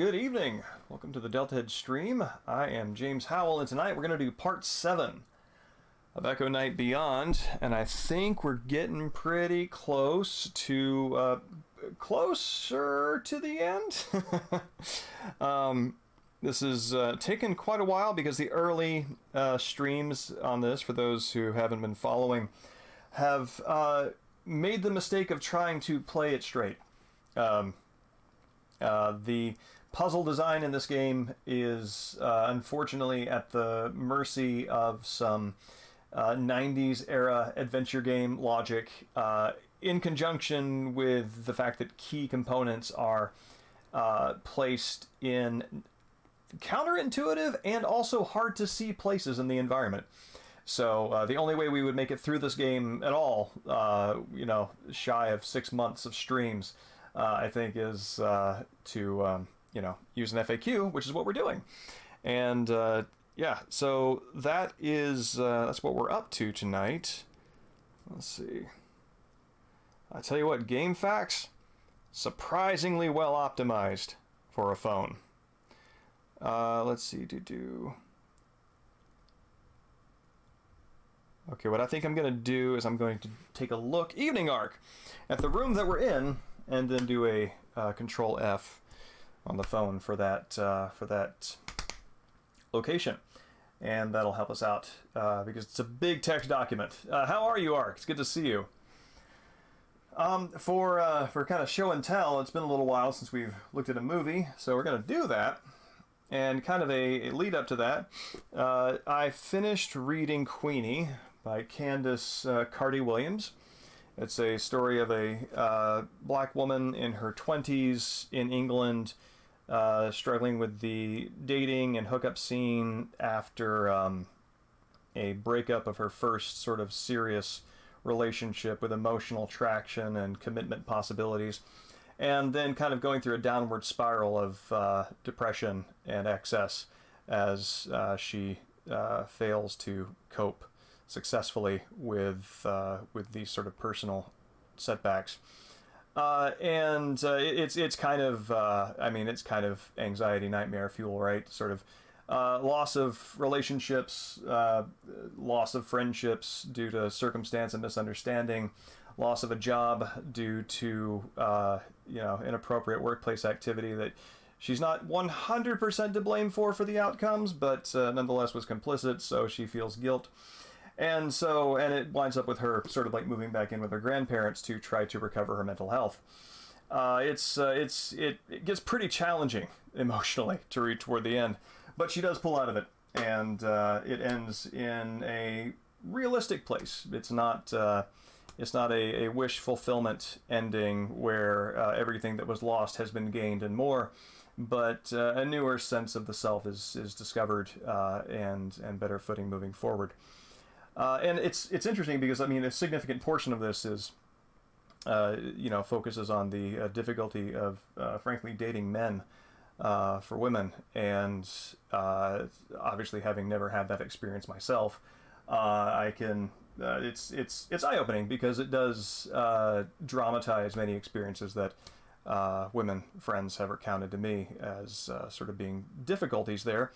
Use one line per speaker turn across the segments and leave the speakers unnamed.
good evening. Welcome to the Deltahead stream. I am James Howell, and tonight we're going to do part 7 of Echo Night Beyond, and I think we're getting pretty closer to the end. This has taken quite a while because the early streams on this, for those who haven't been following, have made the mistake of trying to play it straight. The puzzle design in this game is unfortunately at the mercy of some 90s era adventure game logic, in conjunction with the fact that key components are placed in counterintuitive and also hard to see places in the environment. So the only way we would make it through this game at all, shy of 6 months of streams, I think, is to use an FAQ, which is what we're doing. And so that's what we're up to tonight. Let's see. I tell you what, GameFAQs, surprisingly well optimized for a phone. Let's see, Okay, what I think I'm going to do is I'm going to take a look, Evening Arc, at the room that we're in, and then do a Control F on the phone for that location, and that'll help us out because it's a big text document. How are you, Arc? It's good to see you. For kind of show and tell, it's been a little while since we've looked at a movie, so we're going to do that. And kind of a lead up to that, I finished reading Queenie by Candace Carty-Williams. It's a story of a black woman in her 20s in England, struggling with the dating and hookup scene after a breakup of her first sort of serious relationship with emotional traction and commitment possibilities, and then kind of going through a downward spiral of depression and excess as she fails to cope successfully with these sort of personal setbacks, and it's kind of anxiety nightmare fuel, right? Sort of loss of relationships, loss of friendships due to circumstance and misunderstanding, loss of a job due to inappropriate workplace activity that she's not 100% to blame for the outcomes, but nonetheless was complicit, so she feels guilt. And it winds up with her sort of like moving back in with her grandparents to try to recover her mental health. It gets pretty challenging emotionally to reach toward the end, but she does pull out of it, and it ends in a realistic place. It's not a wish fulfillment ending where everything that was lost has been gained and more, but a newer sense of the self is discovered, and better footing moving forward. And it's interesting because, I mean, a significant portion of this is, focuses on the difficulty of, frankly, dating men for women. And obviously, having never had that experience myself, it's eye-opening because it does dramatize many experiences that women friends have recounted to me as sort of being difficulties there.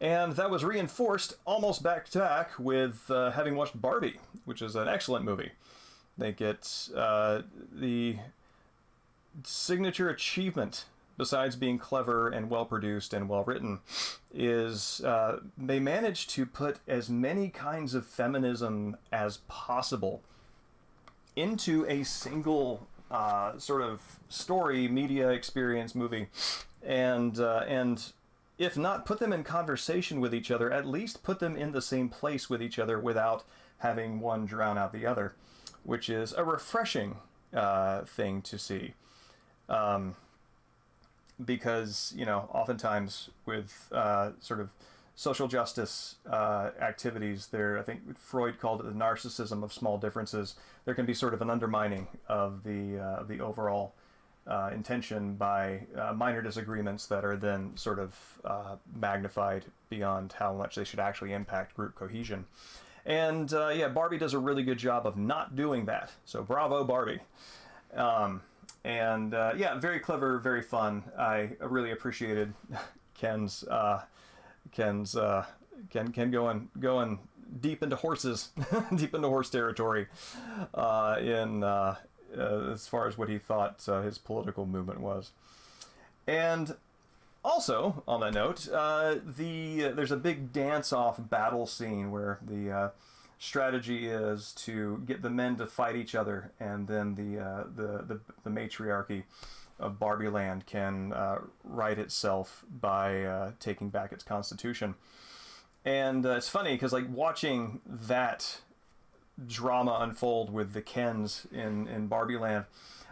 And that was reinforced almost back to back with having watched Barbie, which is an excellent movie. They get the signature achievement, besides being clever and well-produced and well-written, is they manage to put as many kinds of feminism as possible into a single sort of story, media experience movie, and if not put them in conversation with each other, at least put them in the same place with each other without having one drown out the other, which is a refreshing thing to see. Because, oftentimes with sort of social justice activities, there, I think Freud called it the narcissism of small differences. There can be sort of an undermining of the overall intention by minor disagreements that are then sort of magnified beyond how much they should actually impact group cohesion. And Barbie does a really good job of not doing that. So bravo, Barbie. And yeah, very clever, very fun. I really appreciated Ken's Ken's Ken going deep into horses, deep into horse territory, in as far as what he thought his political movement was. And also, on that note, there's a big dance-off battle scene where the strategy is to get the men to fight each other, and then the matriarchy of Barbie Land can right itself by taking back its constitution. And it's funny because, like, watching that drama unfold with the Kens in Barbie Land,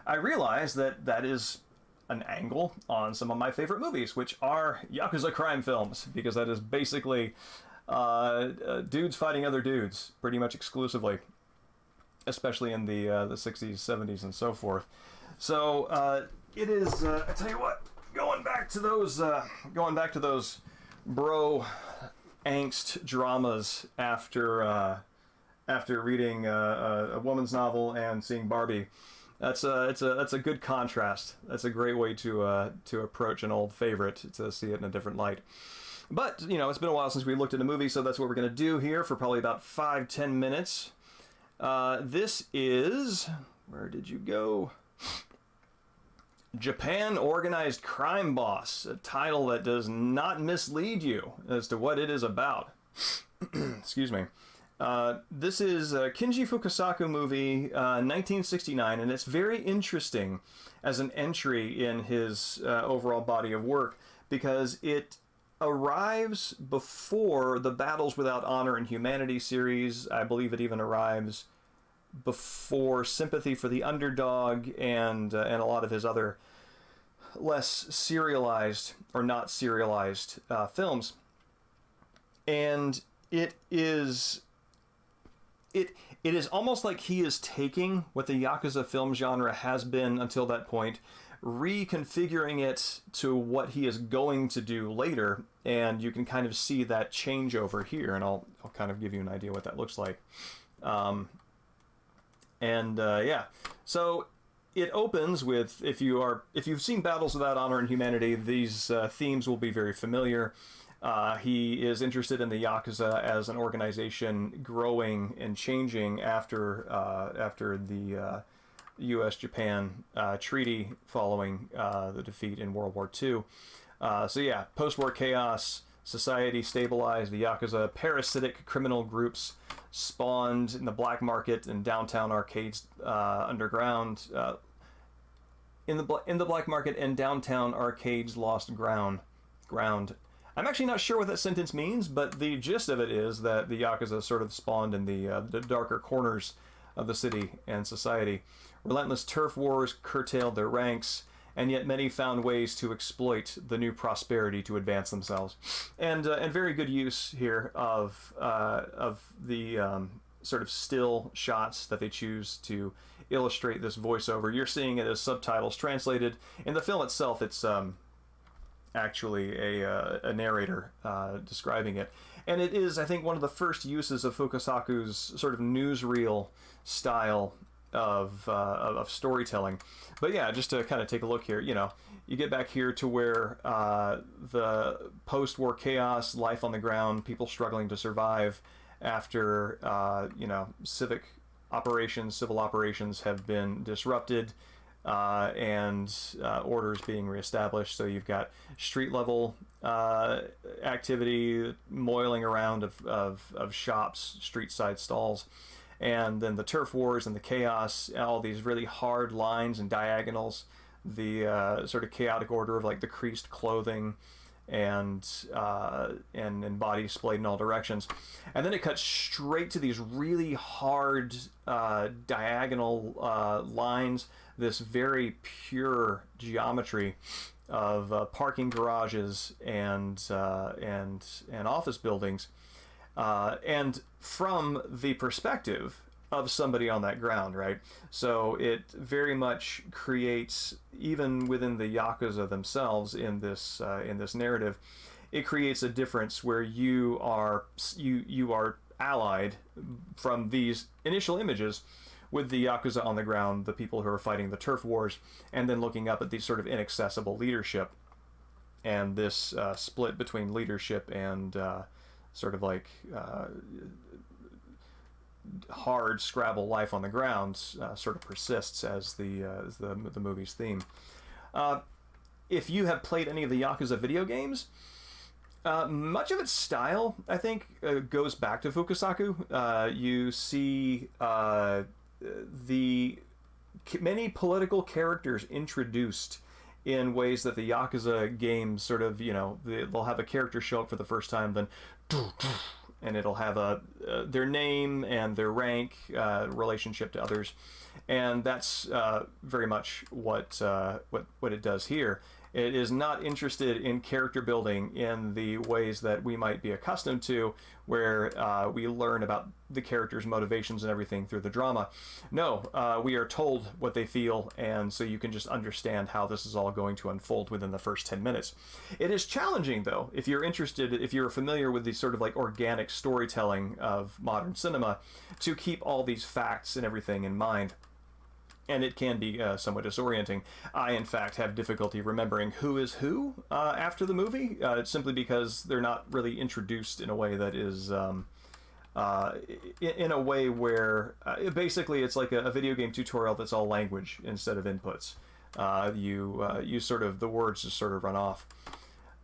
I realized that is an angle on some of my favorite movies, which are Yakuza crime films, because that is basically dudes fighting other dudes, pretty much exclusively, especially in the 60s, 70s, and so forth. So it is. I tell you what, going back to those bro angst dramas after reading a woman's novel and seeing Barbie. That's a good contrast. That's a great way to approach an old favorite, to see it in a different light. But it's been a while since we looked at a movie, so that's what we're gonna do here for probably about 5-10 minutes. This is, where did you go? Japan Organized Crime Boss, a title that does not mislead you as to what it is about. Excuse me. This is a Kinji Fukasaku movie, 1969, and it's very interesting as an entry in his overall body of work, because it arrives before the Battles Without Honor and Humanity series. I believe it even arrives before Sympathy for the Underdog and a lot of his other less serialized or not serialized films. And it is almost like he is taking what the Yakuza film genre has been until that point, reconfiguring it to what he is going to do later, and you can kind of see that changeover here, and I'll kind of give you an idea what that looks like. Yeah, so it opens with, if you've seen Battles Without Honor and Humanity, these themes will be very familiar. He is interested in the Yakuza as an organization growing and changing after the U.S.-Japan treaty following the defeat in World War II. So yeah, post-war chaos, society stabilized, the Yakuza, parasitic criminal groups spawned in the black market and downtown arcades underground. In the black market and downtown arcades lost ground. I'm actually not sure what that sentence means, but the gist of it is that the Yakuza sort of spawned in the darker corners of the city and society. Relentless turf wars curtailed their ranks, and yet many found ways to exploit the new prosperity to advance themselves. And very good use here of the sort of still shots that they choose to illustrate this voiceover. You're seeing it as subtitles translated. In the film itself, it's actually a narrator describing it. And it is, I think, one of the first uses of Fukasaku's sort of newsreel style of storytelling. But yeah, just to kind of take a look here, you get back here to where the post-war chaos, life on the ground, people struggling to survive after civil operations have been disrupted, and orders being reestablished. So you've got street level activity, moiling around of shops, street side stalls, and then the turf wars and the chaos, all these really hard lines and diagonals, the sort of chaotic order of like the creased clothing and bodies splayed in all directions. And then it cuts straight to these really hard diagonal lines, this very pure geometry of parking garages and office buildings, and from the perspective of somebody on that ground, right? So it very much creates, even within the Yakuza themselves in this narrative, it creates a difference where you are allied from these initial images with the Yakuza on the ground, the people who are fighting the turf wars, and then looking up at these sort of inaccessible leadership, and this split between leadership and sort of like hard Scrabble life on the ground sort of persists as the movie's theme. If you have played any of the Yakuza video games, much of its style, I think, goes back to Fukasaku. You see the many political characters introduced in ways that the Yakuza games sort of, they'll have a character show up for the first time, then and it'll have their name and their rank, relationship to others, and that's very much what it does here. It is not interested in character building in the ways that we might be accustomed to, where we learn about the characters' motivations and everything through the drama. No, we are told what they feel, and so you can just understand how this is all going to unfold within the first 10 minutes. It is challenging, though, if you're familiar with the sort of like organic storytelling of modern cinema, to keep all these facts and everything in mind. And it can be somewhat disorienting. I, in fact, have difficulty remembering who is who after the movie, simply because they're not really introduced in a way that is, in a way where, basically it's like a video game tutorial that's all language instead of inputs. You sort of, the words just sort of run off.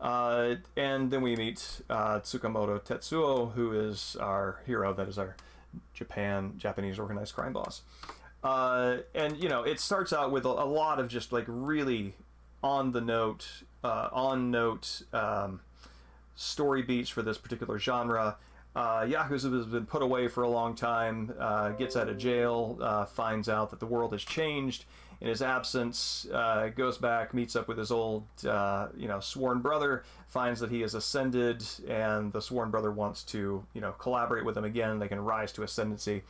And then we meet Tsukamoto Tetsuo, who is our hero, that is our Japanese organized crime boss. And it starts out with a lot of just like really on note story beats for this particular genre. Yakuza has been put away for a long time, gets out of jail, finds out that the world has changed in his absence, goes back, meets up with his old sworn brother, finds that he has ascended, and the sworn brother wants to collaborate with him again. They can rise to ascendancy.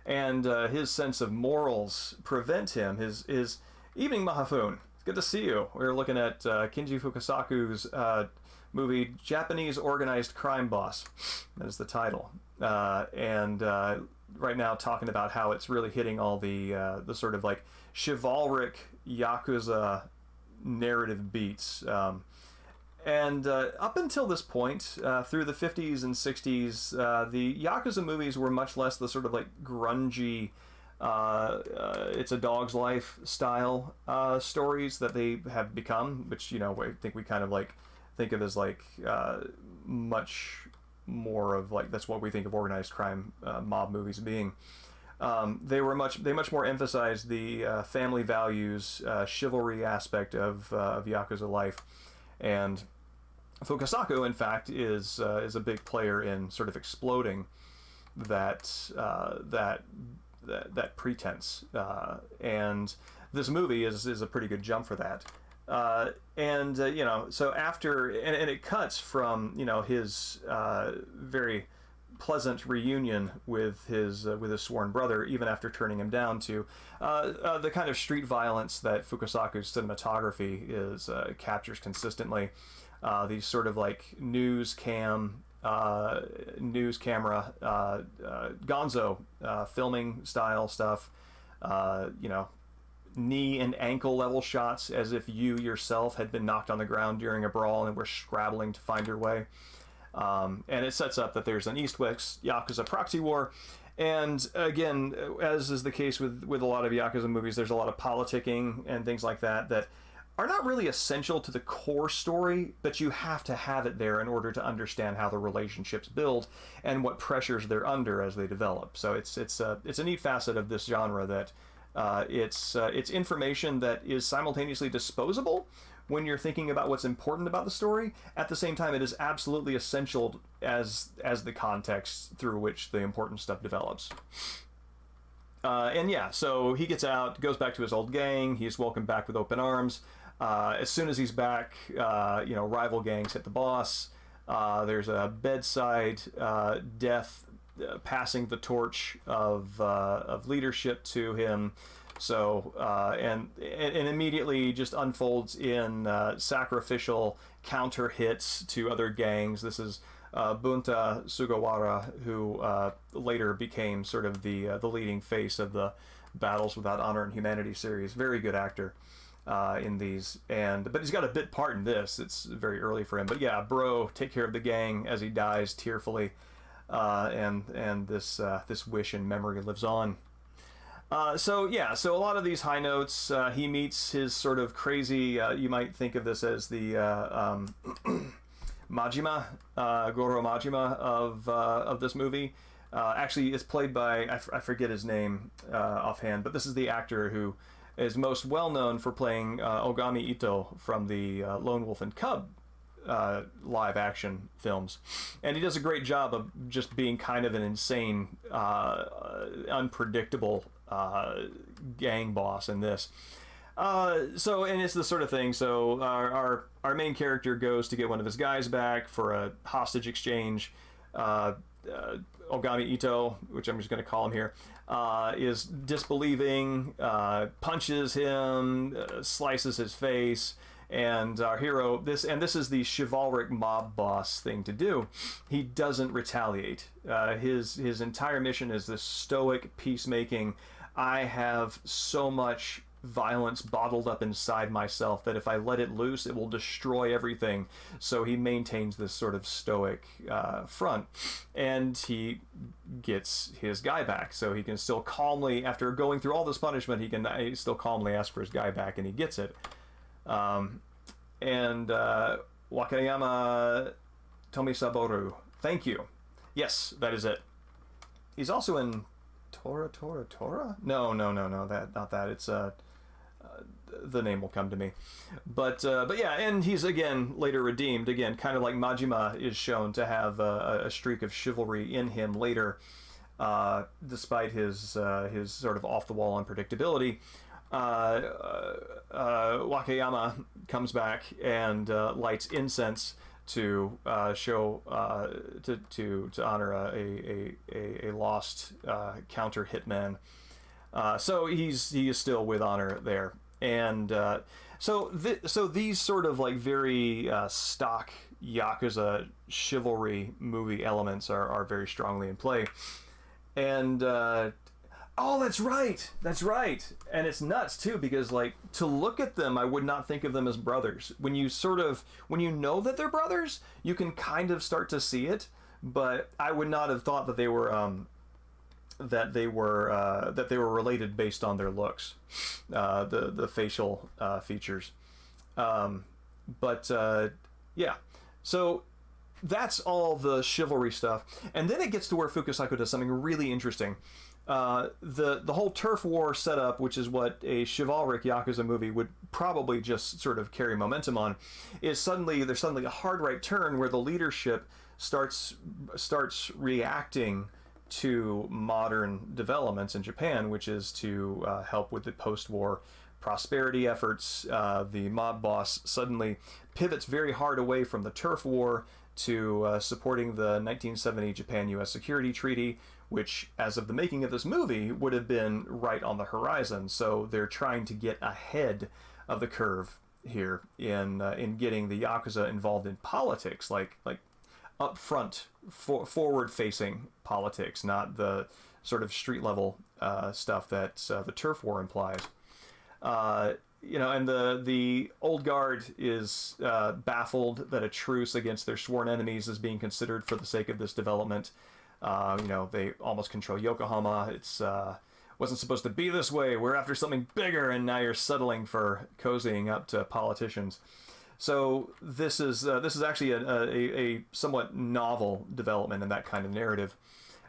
And his sense of morals prevent him. His evening, Mahafune. It's good to see you. We're looking at Kinji Fukasaku's movie, Japanese Organized Crime Boss. That is the title. And right now talking about how it's really hitting all the sort of like chivalric Yakuza narrative beats. And up until this point, through the 50s and 60s, the Yakuza movies were much less the sort of like grungy, it's a dog's life style stories that they have become, which, I think we kind of like think of as like much more of like, that's what we think of organized crime mob movies being. They much more emphasized the family values, chivalry aspect of Yakuza life. And Fukasaku, in fact, is a big player in sort of exploding that pretense, and this movie is a pretty good jump for that. So after and it cuts from his very pleasant reunion with his sworn brother, even after turning him down, to the kind of street violence that Fukasaku's cinematography captures consistently. These sort of like news camera, gonzo filming style stuff, knee and ankle level shots as if you yourself had been knocked on the ground during a brawl and were scrabbling to find your way. And it sets up that there's an East-West Yakuza proxy war. And again, as is the case with a lot of Yakuza movies, there's a lot of politicking and things like that are not really essential to the core story, but you have to have it there in order to understand how the relationships build and what pressures they're under as they develop. So it's a neat facet of this genre that it's information that is simultaneously disposable when you're thinking about what's important about the story. At the same time, it is absolutely essential as the context through which the important stuff develops. So he gets out, goes back to his old gang. He's welcomed back with open arms. As soon as he's back, rival gangs hit the boss. There's a bedside death, passing the torch of leadership to him. So and immediately just unfolds in sacrificial counter hits to other gangs. This is Bunta Sugawara, who later became sort of the leading face of the Battles Without Honor and Humanity series. Very good actor in these, but he's got a bit part in this. It's very early for him, but yeah, bro, take care of the gang as he dies tearfully, and this wish and memory lives on. So a lot of these high notes, he meets his sort of crazy, you might think of this as the Majima, Goro Majima of this movie. Actually, it's played by, I forget his name offhand, but this is the actor who is most well known for playing Ogami Ito from the Lone Wolf and Cub live action films, and he does a great job of just being kind of an insane, unpredictable gang boss in this. And it's the sort of thing. So our main character goes to get one of his guys back for a hostage exchange. Ogami Ito, which I'm just going to call him here, is disbelieving, punches him, slices his face, and our hero, this is the chivalric mob boss thing to do. He doesn't retaliate. His entire mission is this stoic peacemaking. I have so much violence bottled up inside myself that if I let it loose, it will destroy everything. So he maintains this sort of stoic front, and he gets his guy back. So he can still calmly, after going through all this punishment, he can still calmly ask for his guy back, and he gets it. Wakayama Tomisaboru. Thank you. Yes, that is it. He's also in Tora? No, not that. It's the name will come to me. But yeah, and he's again later redeemed. Again, kind of like Majima is shown to have a streak of chivalry in him later, despite his sort of off the wall unpredictability. Wakayama comes back and lights incense to show to honor a lost counter hitman. So he is still with honor there, and so these sort of like very stock Yakuza chivalry movie elements are very strongly in play, and oh, that's right, and it's nuts too, because like, to look at them, I would not think of them as brothers. When you know that they're brothers, you can kind of start to see it, but I would not have thought that they were related based on their looks, the facial features, yeah. So that's all the chivalry stuff, and then it gets to where Fukusaku does something really interesting. The whole turf war setup, which is what a chivalric Yakuza movie would probably just sort of carry momentum on, is there's suddenly a hard right turn where the leadership starts reacting to modern developments in Japan, which is to help with the post-war prosperity efforts. The mob boss suddenly pivots very hard away from the turf war to supporting the 1970 Japan-U.S. Security Treaty, which, as of the making of this movie, would have been right on the horizon. So they're trying to get ahead of the curve here in getting the Yakuza involved in politics, like upfront, forward-facing politics, not the sort of street-level stuff that the turf war implies. And the old guard is baffled that a truce against their sworn enemies is being considered for the sake of this development. They almost control Yokohama. It's wasn't supposed to be this way. We're after something bigger, and now you're settling for cozying up to politicians. So this is actually a somewhat novel development in that kind of narrative.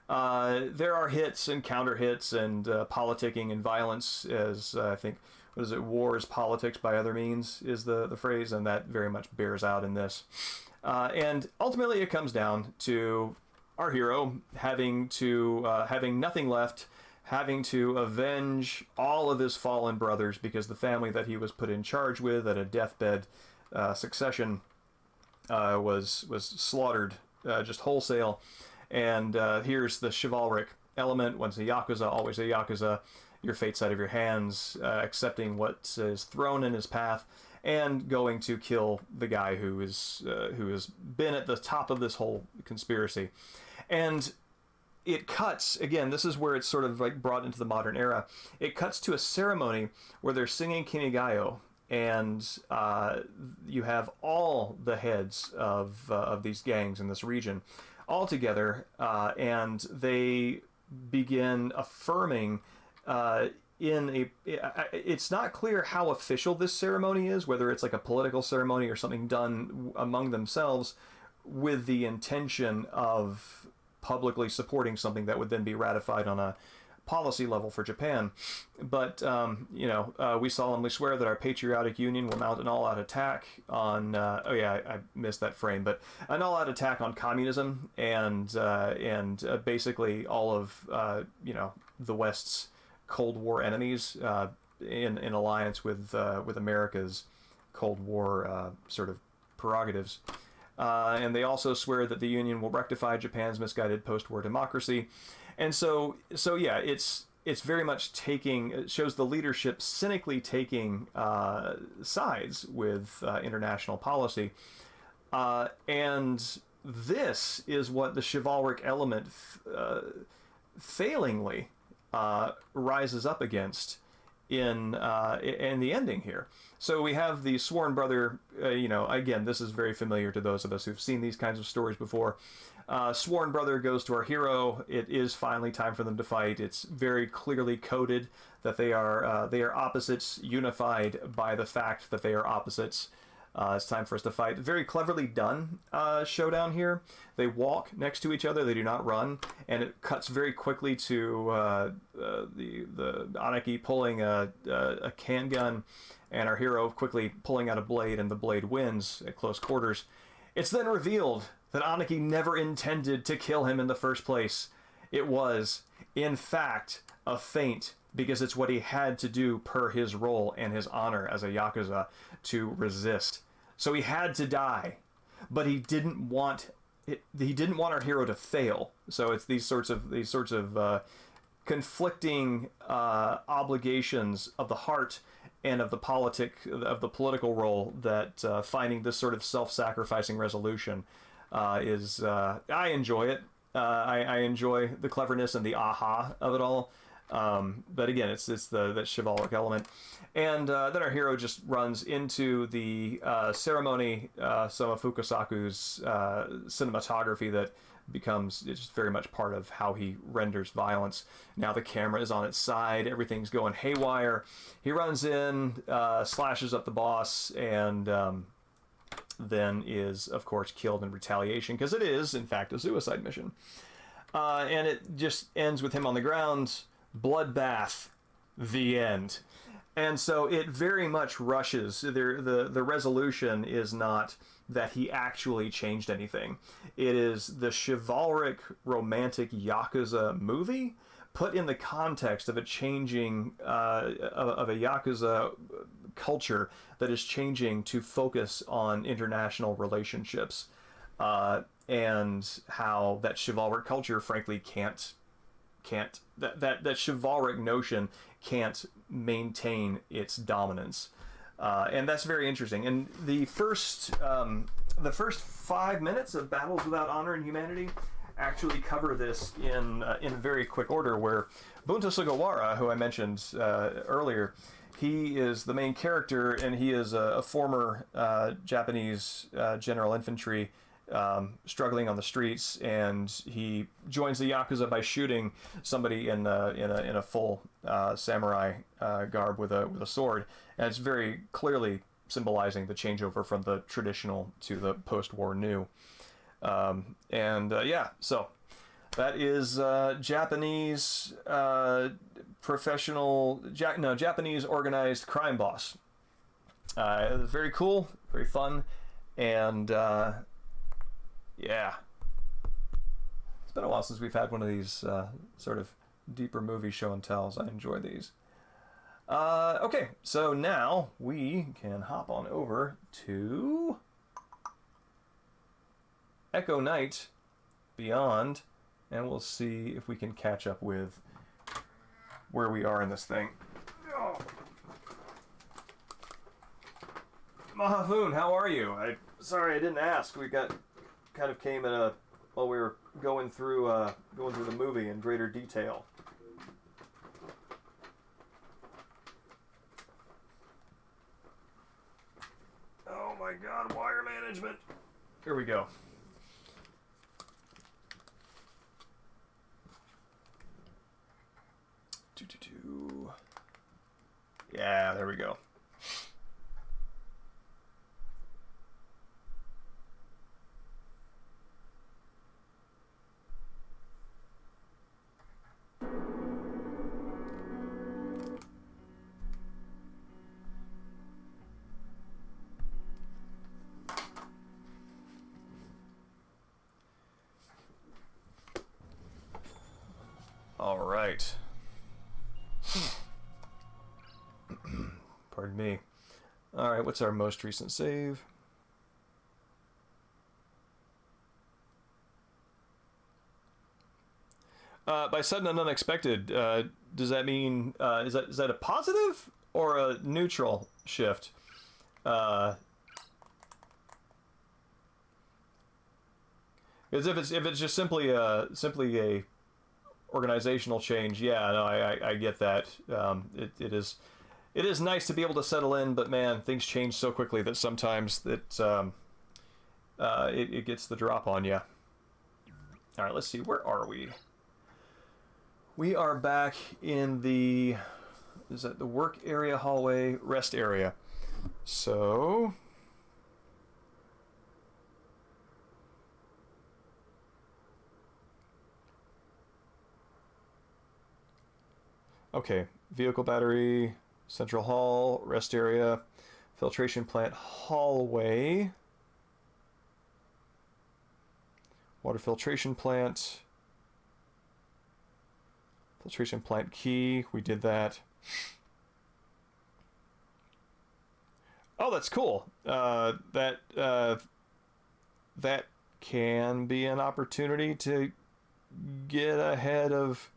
There are hits and counter hits and politicking and violence, as I think, what is it? War is politics by other means is the phrase, and that very much bears out in this. And ultimately, it comes down to our hero having nothing left, having to avenge all of his fallen brothers, because the family that he was put in charge with at a deathbed succession was slaughtered just wholesale. And here's the chivalric element. Once a Yakuza, always a Yakuza. your fate's out of your hands, accepting what is thrown in his path, and going to kill the guy who has been at the top of this whole conspiracy. And it cuts, again, this is where it's sort of like brought into the modern era. It cuts to a ceremony where they're singing Kinigayo, and you have all the heads of these gangs in this region all together, and they begin affirming it's not clear how official this ceremony is, whether it's like a political ceremony or something done among themselves with the intention of publicly supporting something that would then be ratified on a policy level for Japan. But we solemnly swear that our patriotic union will mount an all-out attack on I missed that frame, but an all-out attack on communism and basically all of the West's Cold War enemies in alliance with America's Cold War sort of prerogatives. And they also swear that the Union will rectify Japan's misguided post-war democracy. And so yeah, it's very much it shows the leadership cynically taking sides with international policy. And this is what the chivalric element failingly rises up against in the ending here. So we have the sworn brother, again, this is very familiar to those of us who've seen these kinds of stories before. Sworn brother goes to our hero. It is finally time for them to fight. It's very clearly coded that they are opposites, unified by the fact that they are opposites. It's time for us to fight. Very cleverly done showdown here. They walk next to each other. They do not run, and it cuts very quickly to the Anaki pulling a can gun, and our hero quickly pulling out a blade, and the blade wins at close quarters. It's then revealed that Anaki never intended to kill him in the first place. It was, in fact, a feint, because it's what he had to do per his role and his honor as a Yakuza to resist. So he had to die, but he didn't want our hero to fail. So it's these sorts of conflicting obligations of the heart and of the political role that finding this sort of self-sacrificing resolution is. I enjoy it. I enjoy the cleverness and the aha of it all. But again, it's that chivalric element. And then our hero just runs into the ceremony, some of Fukasaku's cinematography that becomes just very much part of how he renders violence. Now the camera is on its side, everything's going haywire. He runs in, slashes up the boss, and then is, of course, killed in retaliation, because it is, in fact, a suicide mission. And it just ends with him on the ground, bloodbath, the end. And so it very much rushes. The resolution is not that he actually changed anything. It is the chivalric, romantic Yakuza movie put in the context of a changing, of a Yakuza culture that is changing to focus on international relationships. And how that chivalric culture, frankly, can't that chivalric notion can't maintain its dominance, and that's very interesting. And the first 5 minutes of Battles Without Honor and Humanity actually cover this in very quick order, where Bunta Sugawara, who I mentioned earlier, he is the main character, and he is a former Japanese general infantry struggling on the streets, and he joins the Yakuza by shooting somebody in a full samurai garb with a sword, and it's very clearly symbolizing the changeover from the traditional to the post-war new. So that is Japanese Japanese organized crime boss. It was very cool, very fun, and yeah. It's been a while since we've had one of these sort of deeper movie show and tells. I enjoy these. Okay, so now we can hop on over to Echo Knight Beyond, and we'll see if we can catch up with where we are in this thing. Oh. Mahafoon, how are you? Sorry I didn't ask. We kind of came in while we were going through the movie in greater detail. Oh my God, wire management. Here we go. Yeah, there we go. All right. Pardon me. All right, what's our most recent save? By sudden and unexpected, does that mean is that a positive or a neutral shift? Because if it's just simply a organizational change, yeah, no, I get that. It is nice to be able to settle in, but man, things change so quickly that sometimes it gets the drop on you. All right, let's see, where are we? We are back in the work area, hallway, rest area. So okay, vehicle battery, central hall, rest area, filtration plant, hallway, water filtration plant, filtration plant key, we did that. Oh, that's cool. That can be an opportunity to get ahead of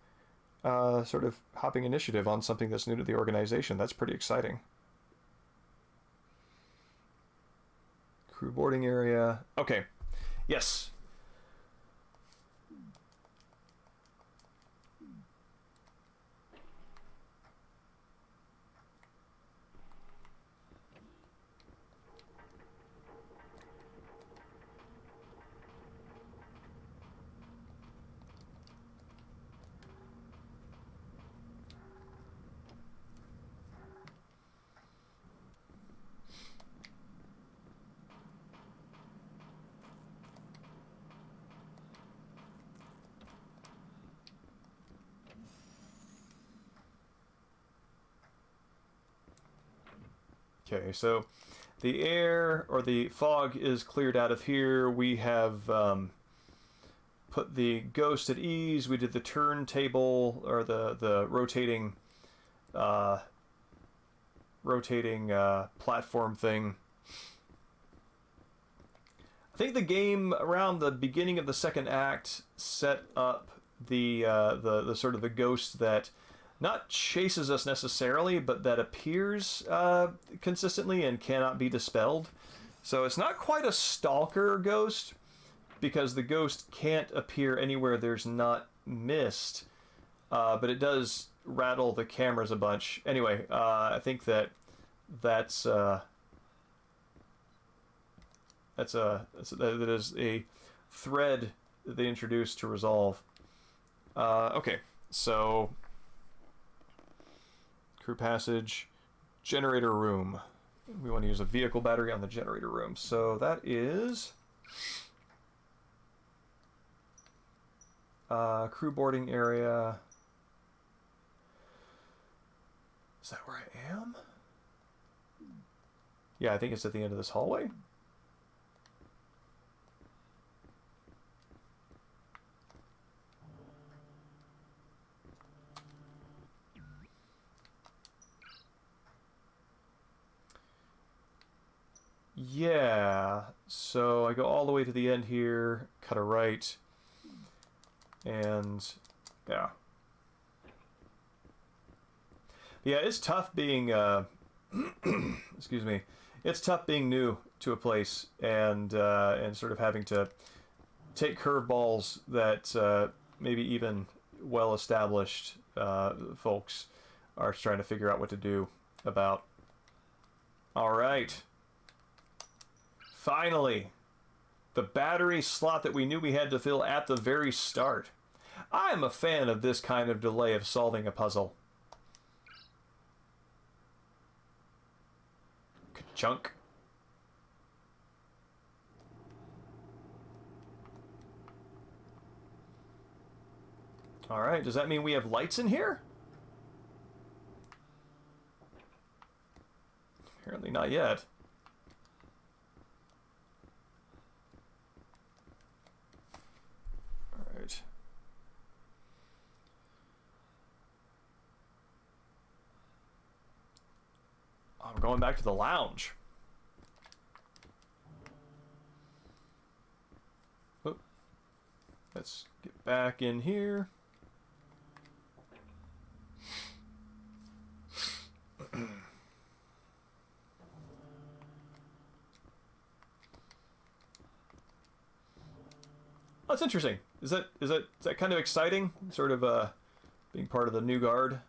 sort of hopping initiative on something that's new to the organization. That's pretty exciting. Crew boarding area. Okay. Yes. Okay, so the air or the fog is cleared out of here. We have put the ghost at ease. We did the turntable or the rotating platform thing. I think the game around the beginning of the second act set up the sort of the ghost that not chases us necessarily, but that appears consistently and cannot be dispelled. So it's not quite a stalker ghost, because the ghost can't appear anywhere there's not mist, but it does rattle the cameras a bunch. Anyway, I think that is a thread that they introduced to resolve. Okay, so crew passage, generator room. We want to use a vehicle battery on the generator room. So that is crew boarding area. Is that where I am? Yeah, I think it's at the end of this hallway. Yeah, so I go all the way to the end here, cut a right, and yeah. Yeah, it's tough being, excuse me, it's tough being new to a place and sort of having to take curveballs that maybe even well-established folks are trying to figure out what to do about. All right. Finally, the battery slot that we knew we had to fill at the very start. I am a fan of this kind of delay of solving a puzzle. Ka-chunk. All right, does that mean we have lights in here? Apparently not yet. All right. I'm going back to the lounge. Oh. Let's get back in here. That's interesting. Is that kind of exciting? Sort of being part of the new guard.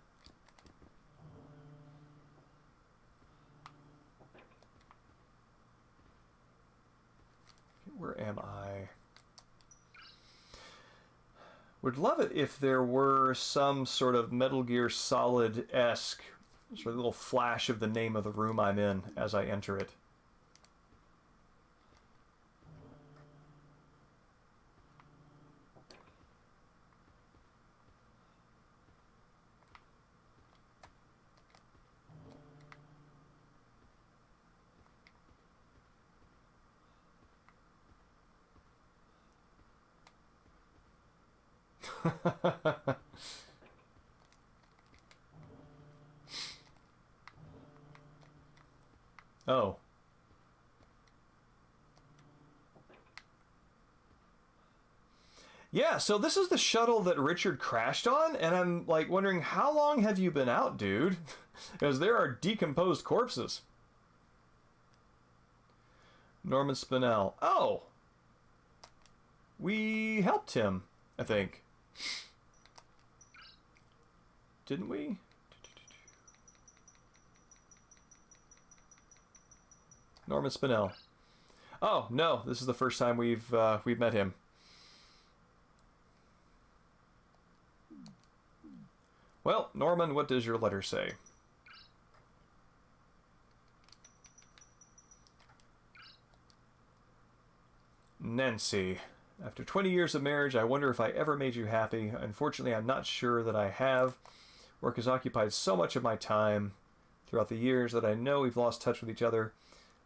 Where am I? Would love it if there were some sort of Metal Gear Solid-esque sort of little flash of the name of the room I'm in as I enter it. Oh. Yeah, so this is the shuttle that Richard crashed on, and I'm like wondering, how long have you been out, dude? Because there are decomposed corpses. Norman Spinell. Oh! We helped him, I think. Didn't we? Norman Spinell. Oh, no, this is the first time we've met him. Well, Norman, what does your letter say? Nancy, after 20 years of marriage, I wonder if I ever made you happy. Unfortunately, I'm not sure that I have. Work has occupied so much of my time throughout the years that I know we've lost touch with each other.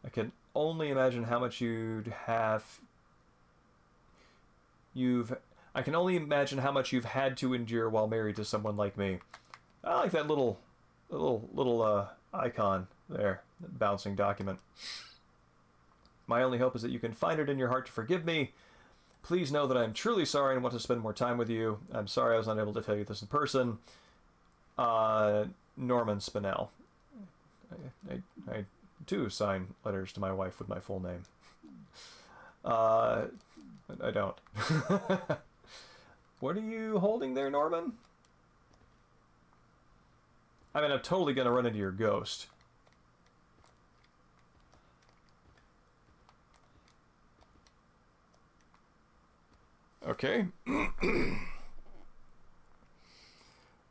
I can only imagine how much I can only imagine how much you've had to endure while married to someone like me. I like that little icon there, that bouncing document. My only hope is that you can find it in your heart to forgive me. Please know that I'm truly sorry and want to spend more time with you. I'm sorry I was unable to tell you this in person. Norman Spinell. I do sign letters to my wife with my full name. I don't. What are you holding there, Norman? I mean, I'm totally going to run into your ghost. Okay.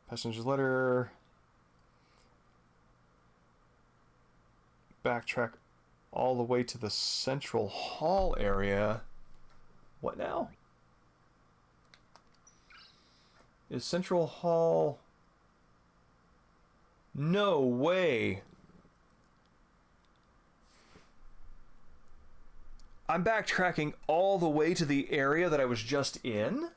Passenger's letter. Backtrack all the way to the central hall area. What now? Is Central Hall... No way. I'm backtracking all the way to the area that I was just in?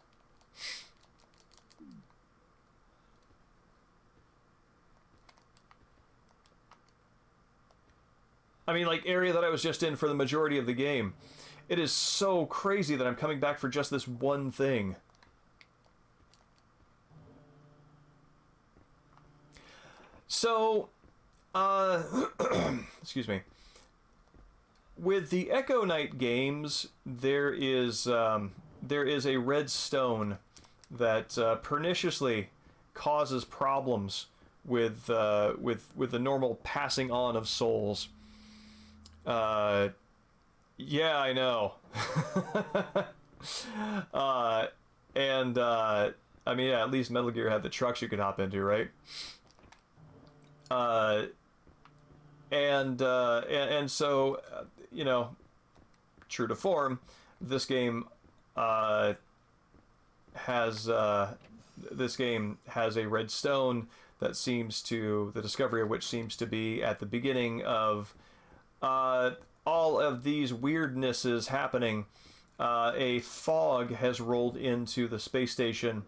I mean, like, area that I was just in for the majority of the game. It is so crazy that I'm coming back for just this one thing. So, excuse me. With the Echo Knight games, there is a red stone that perniciously causes problems with the normal passing on of souls. Yeah, I know. And I mean, yeah, at least Metal Gear had the trucks you could hop into, right? And so, you know, true to form, this game has a red stone that seems to, the discovery of which seems to be at the beginning of all of these weirdnesses happening. A fog has rolled into the space station,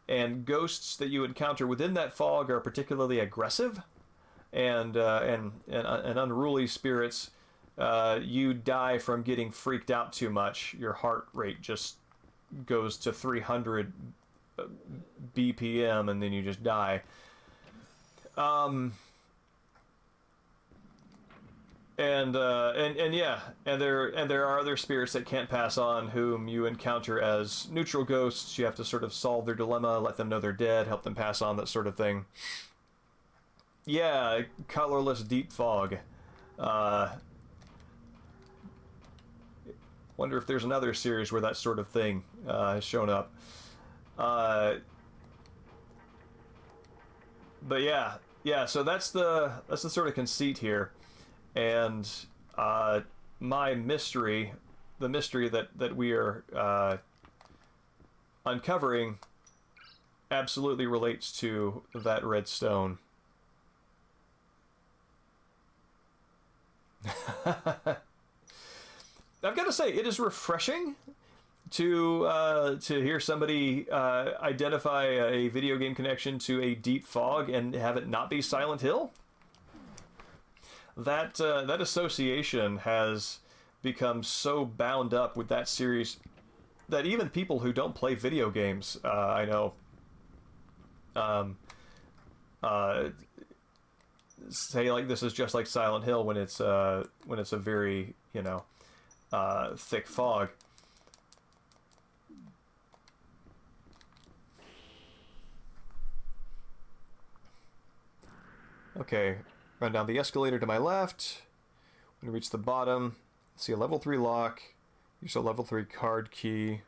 and ghosts that you encounter within that fog are particularly aggressive, and unruly spirits. You die from getting freaked out too much. Your heart rate just goes to 300 BPM, and then you just die. And yeah, and there are other spirits that can't pass on, whom you encounter as neutral ghosts. You have to sort of solve their dilemma, let them know they're dead, help them pass on, that sort of thing. Yeah, colorless deep fog. Wonder if there's another series where that sort of thing has shown up. But yeah. So that's the sort of conceit here. And my mystery, the mystery that we are uncovering, absolutely relates to that red stone. I've got to say, it is refreshing to hear somebody identify a video game connection to a deep fog and have it not be Silent Hill. That association has become so bound up with that series that even people who don't play video games, I know, say like this is just like Silent Hill when it's a very, you know, thick fog. Okay. Run down the escalator to my left. When we reach the bottom, see a level 3 lock. Use a level 3 card key.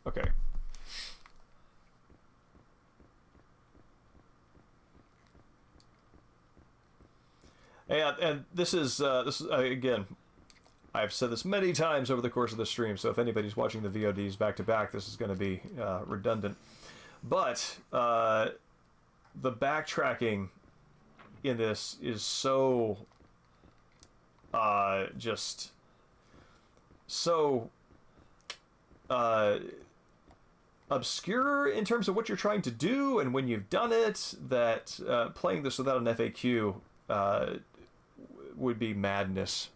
Okay. And this is again, I've said this many times over the course of the stream, so if anybody's watching the VODs back to back, this is going to be redundant. But the backtracking in this is so just so obscure in terms of what you're trying to do and when you've done it, that playing this without an FAQ would be madness.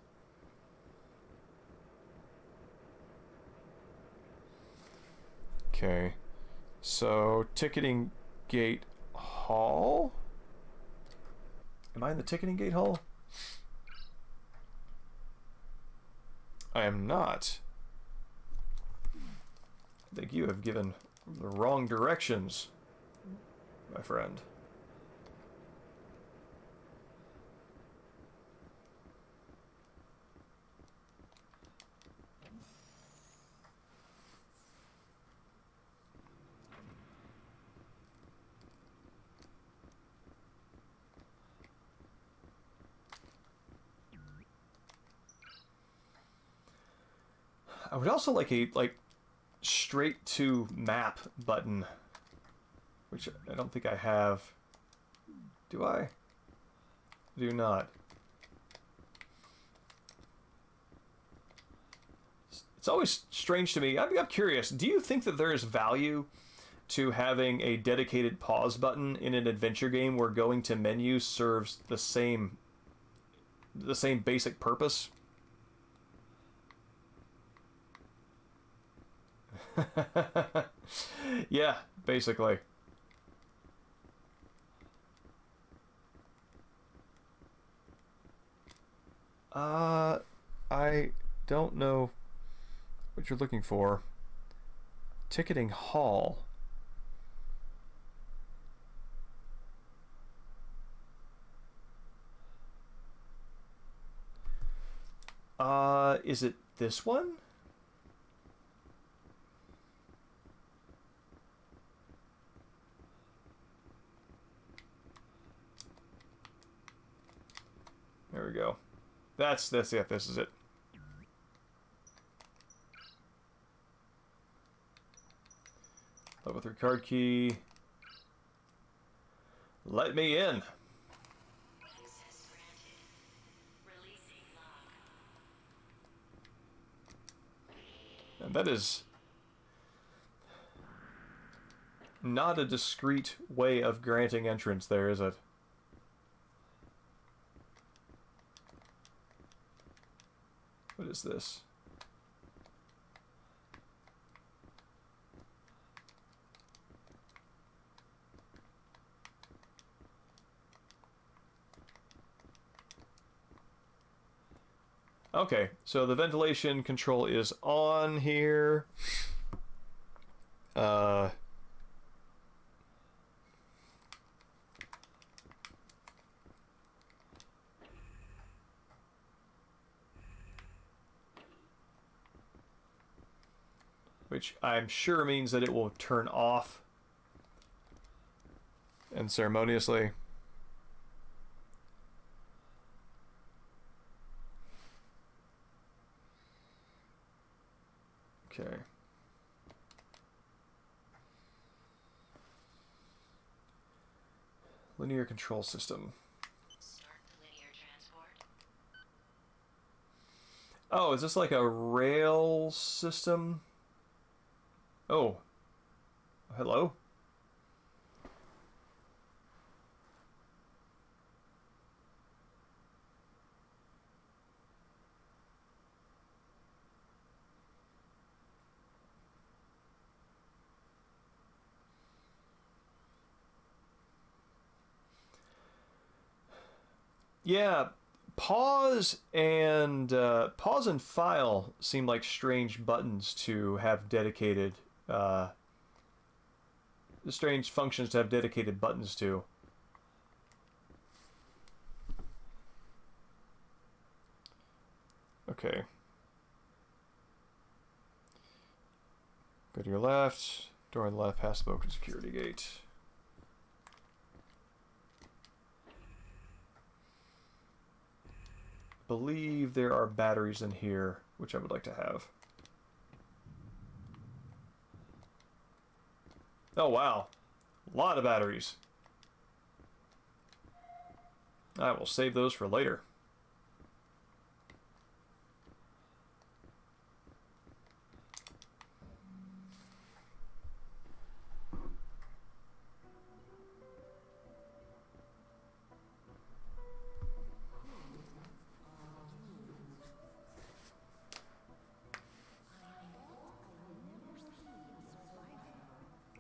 Okay, so ticketing gate hall. Am I in the ticketing gate hall? I am not. I think you have given the wrong directions, my friend. I would also like a straight to map button, which I don't think I have. Do I? Do not. It's always strange to me. I'm curious. Do you think that there is value to having a dedicated pause button in an adventure game where going to menu serves the same basic purpose? Yeah, basically. I don't know what you're looking for. Ticketing hall. Is it this one? There we go. That's it. This is it. Level 3 card key. Let me in.
Access granted. Releasing lock.
And that is not a discreet way of granting entrance there, is it? What is this? Okay, so the ventilation control is on here. Which I'm sure means that it will turn off and ceremoniously. Okay. Linear control system.
Start linear transport.
Oh, is this like a rail system? Oh. Hello? Yeah, pause and file seem like strange buttons to have dedicated strange functions to have dedicated buttons to. Okay. Go to your left, door on the left, past the broken security gate. Believe there are batteries in here, which I would like to have. Oh wow, a lot of batteries. I will save those for later.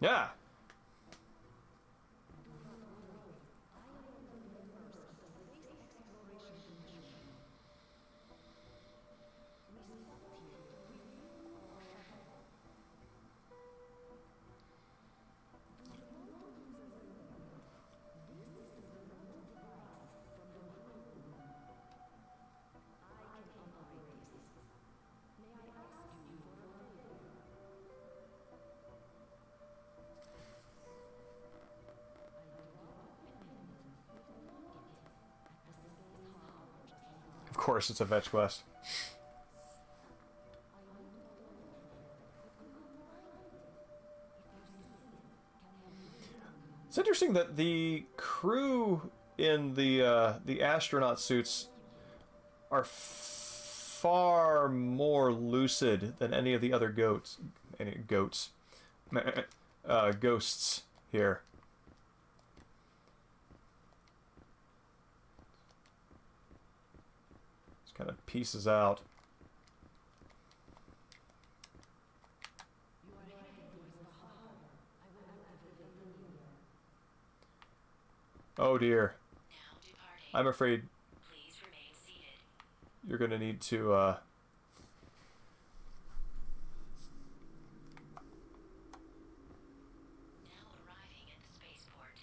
Yeah. Of course, it's a fetch quest. It's interesting that the crew in the astronaut suits are far more lucid than any of the other ghosts here. Just kind of pieces out. Oh dear.
Now departing.
I'm afraid
Please remain seated.
you're going to need to
Now arriving at the spaceport.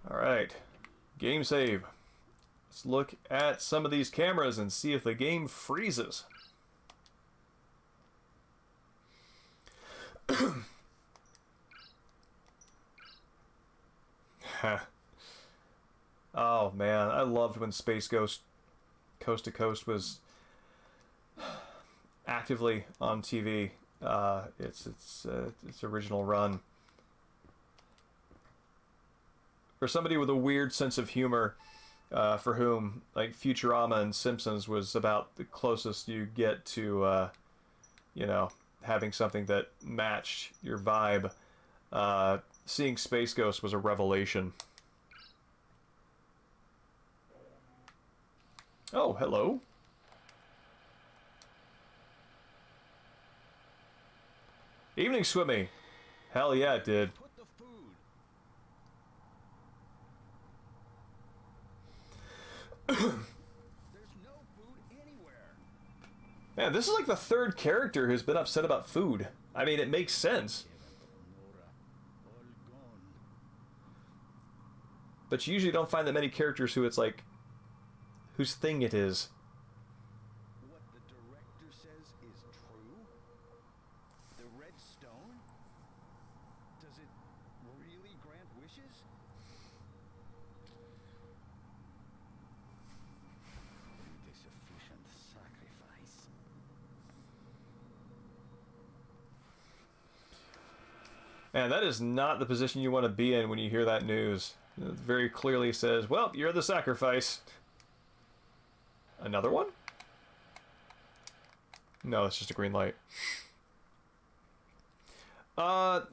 all right. Game save. Let's look at some of these cameras and see if the game freezes. Oh man, I loved when Space Ghost Coast to Coast was actively on TV. Its original run. For somebody with a weird sense of humor, for whom like Futurama and Simpsons was about the closest you get to, you know, having something that matched your vibe, seeing Space Ghost was a revelation. Oh, hello. Evening, Swimmy. Hell yeah, it did.
Put the food. There's no food anywhere.
Man, this is like the third character who's been upset about food. I mean, it makes sense.
Nora, all gone.
But you usually don't find that many characters who it's like, whose thing it is.
What the director says is true? The red stone? Does it really grant wishes? The sufficient sacrifice.
Man, that is not the position you want to be in when you hear that news. It very clearly says, well, you're the sacrifice. Another one? No, it's just a green light.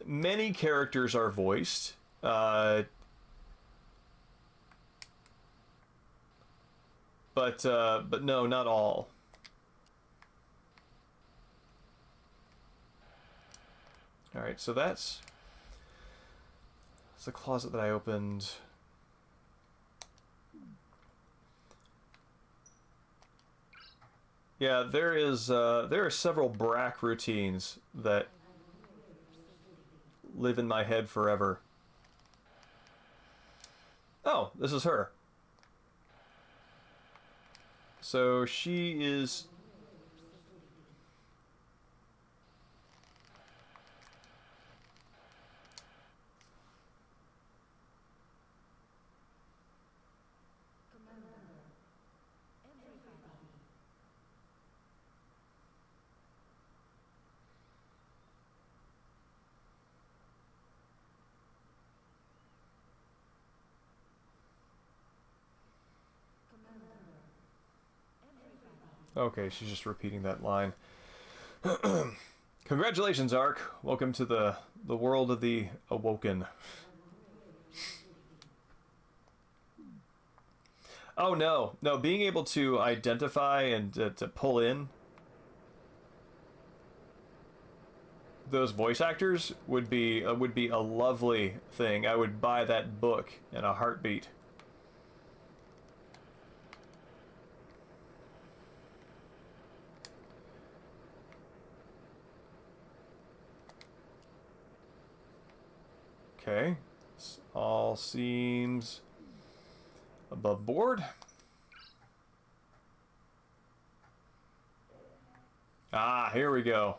Many characters are voiced. But no, not all. All right, so that's the closet that I opened. Yeah, there are several Brack routines that live in my head forever. Oh, this is her. So she is... Okay, she's just repeating that line. Congratulations, Ark. Welcome to the world of the Awoken. Oh no, no! Being able to identify and to pull in those voice actors would be a lovely thing. I would buy that book in a heartbeat. Okay, this all seems above board. Ah, here we go.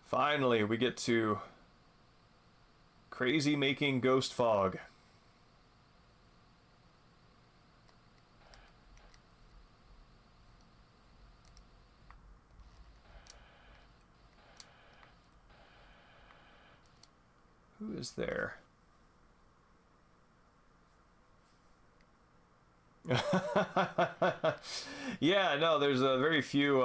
Finally, we get to crazy making ghost fog. Who is there? Yeah, no, there's a very few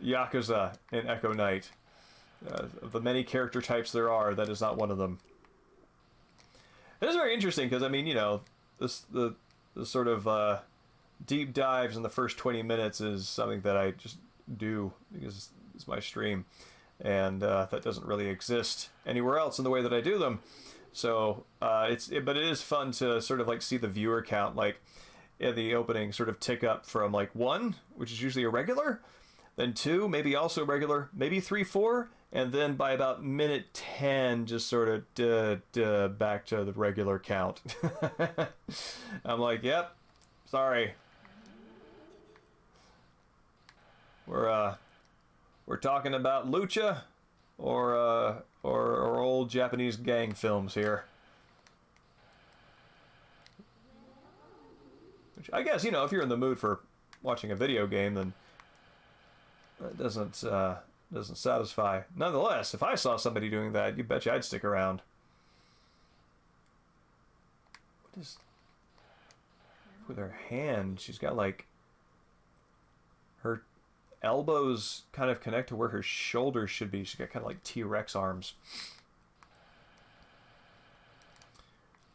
Yakuza in Echo Knight. Of the many character types there are, that is not one of them. It is very interesting because, I mean, you know, the sort of deep dives in the first 20 minutes is something that I just do because it's my stream. And that doesn't really exist anywhere else in the way that I do them. So but it is fun to sort of like see the viewer count, like in the opening, sort of tick up from like 1, which is usually a regular, then 2, maybe also regular, maybe 3, 4, and then by about minute 10, just sort of back to the regular count. I'm like, yep, sorry. We're talking about lucha or old Japanese gang films here. Which I guess, you know, if you're in the mood for watching a video game, then that doesn't satisfy. Nonetheless, if I saw somebody doing that, you betcha I'd stick around. What is with her hand? She's got like her elbows kind of connect to where her shoulders should be. She's got kind of like T-Rex arms.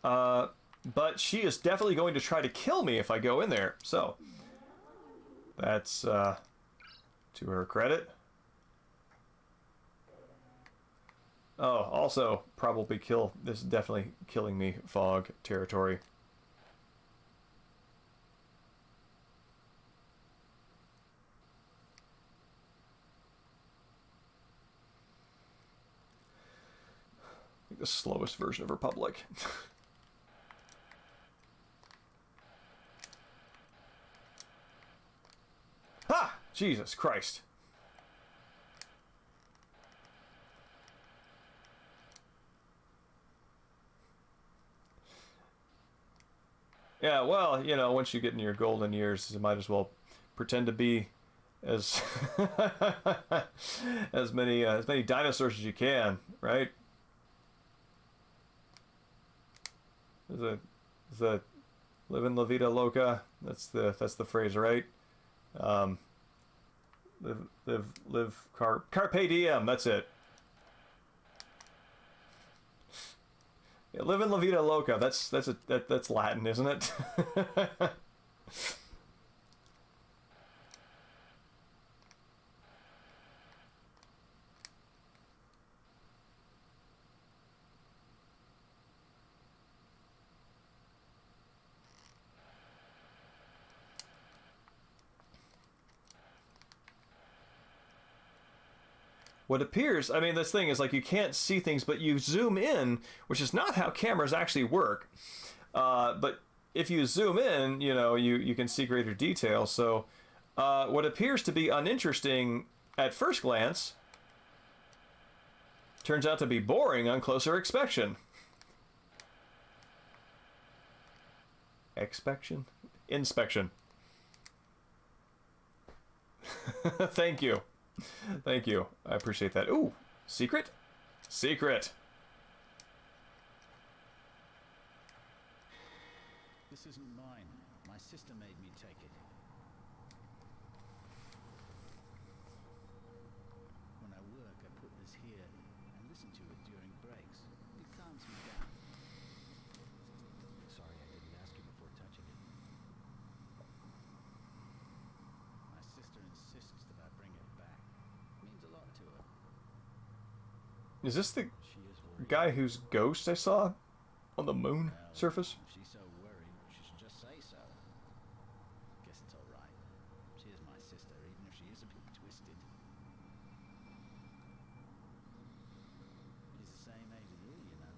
But she is definitely going to try to kill me if I go in there. So that's to her credit. Oh, also probably kill. This is definitely killing me. Fog territory. The slowest version of Republic. Ha! Jesus Christ. Yeah, well, you know, once you get in your golden years, you might as well pretend to be as as many dinosaurs as you can, right? Is the live in La Vida Loca? That's the phrase, right? Live carpe diem. That's it. Yeah, live in La Vida Loca. That's Latin, isn't it? What appears, I mean, this thing is like you can't see things, but you zoom in, which is not how cameras actually work. But if you zoom in, you know, you can see greater detail. So what appears to be uninteresting at first glance turns out to be boring on closer inspection. Inspection. Thank you. Thank you. I appreciate that. Ooh, secret? Secret.
This isn't mine. My sister made me take it. When I work, I put this here and listen to it during breaks. It calms me down. Sorry I didn't ask you before touching it. My sister insists that I bring it back. It means a lot to her.
Is this the
She is worried.
guy whose ghost I saw on the moon surface?
If she's so worried, she should just say so. Guess it's all right. She is my sister, even if she is a bit twisted. She's the same age as you, you know.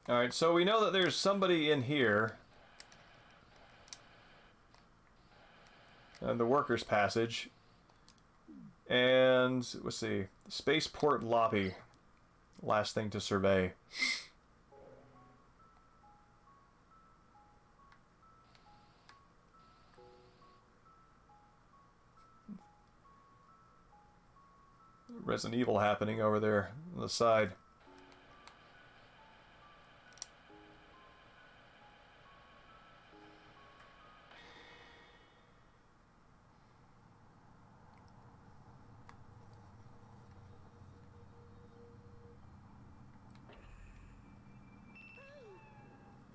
Alright, so we know that there's somebody in here. And the workers' passage. And, let's see, spaceport lobby. Last thing to survey. Resident Evil happening over there on the side.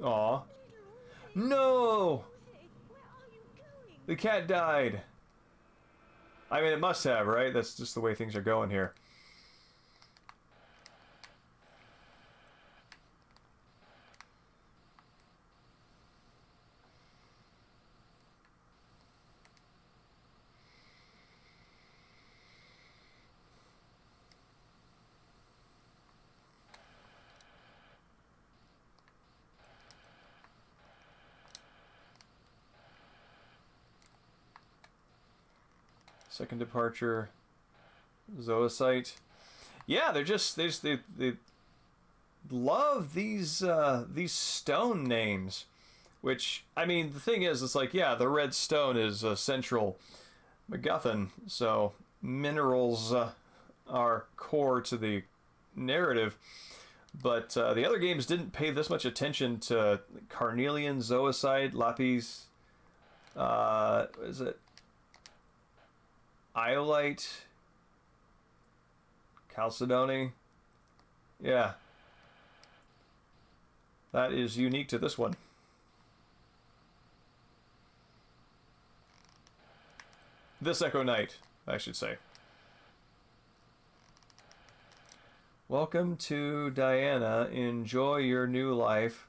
Aw. No!
Where are you going?
The cat died. I mean, it must have, right? That's just the way things are going here. Second departure. Zoocyte. Yeah, they love these stone names. Which, I mean, the thing is, it's like, yeah, the red stone is a central MacGuffin, so minerals are core to the narrative. But the other games didn't pay this much attention to carnelian, zoocyte, lapis, what is it? Iolite, chalcedony. Yeah. That is unique to this one. This Echo Knight, I should say. Welcome to Diana. Enjoy your new life.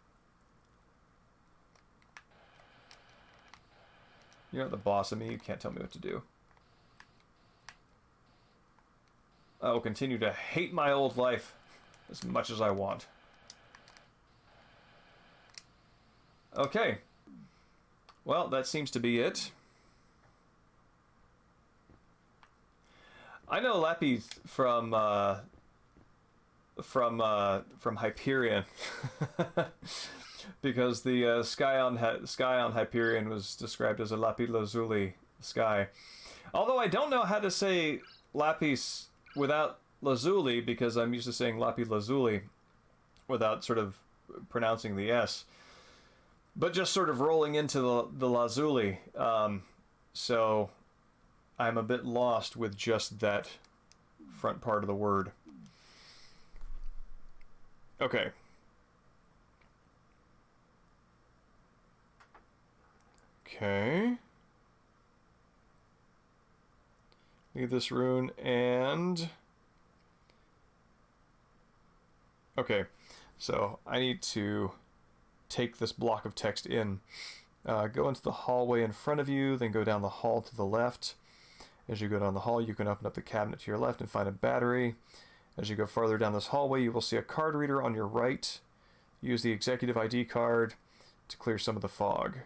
You're not the boss of me. You can't tell me what to do. I will continue to hate my old life as much as I want. Okay. Well, that seems to be it. I know Lapis from Hyperion, because the sky on Hyperion was described as a lapis lazuli sky. Although I don't know how to say lapis without lazuli, because I'm used to saying lapis lazuli without sort of pronouncing the S, but just sort of rolling into the lazuli. So I'm a bit lost with just that front part of the word. Okay. Okay. Leave this rune and... Okay, so I need to take this block of text in. Go into the hallway in front of you, then go down the hall to the left. As you go down the hall, you can open up the cabinet to your left and find a battery. As you go farther down this hallway, you will see a card reader on your right. Use the executive ID card to clear some of the fog.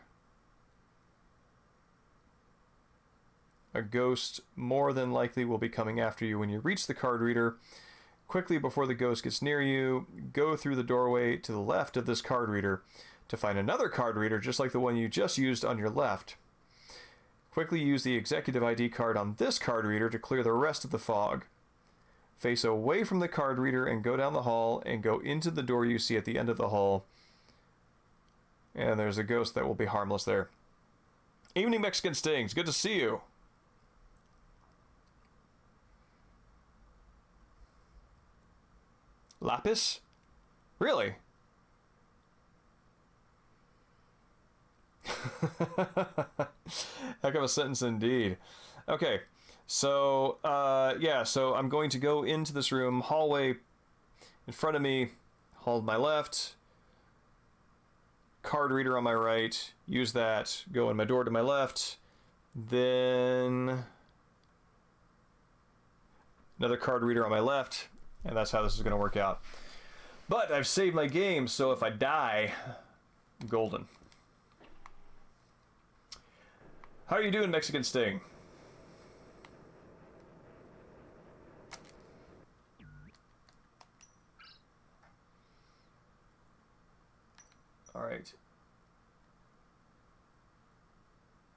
A ghost more than likely will be coming after you when you reach the card reader. Quickly, before the ghost gets near you, go through the doorway to the left of this card reader to find another card reader just like the one you just used on your left. Quickly use the executive ID card on this card reader to clear the rest of the fog. Face away from the card reader and go down the hall and go into the door you see at the end of the hall. And there's a ghost that will be harmless there. Evening, Mexican Stings. Good to see you. Lapis? Really? Heck of a sentence indeed. Okay, so, yeah, so I'm going to go into this room, hallway in front of me, hall to my left, card reader on my right, use that, go in my door to my left, then another card reader on my left, and that's how this is going to work out. But I've saved my game, so if I die, I'm golden. How are you doing, Mexican Sting? All right.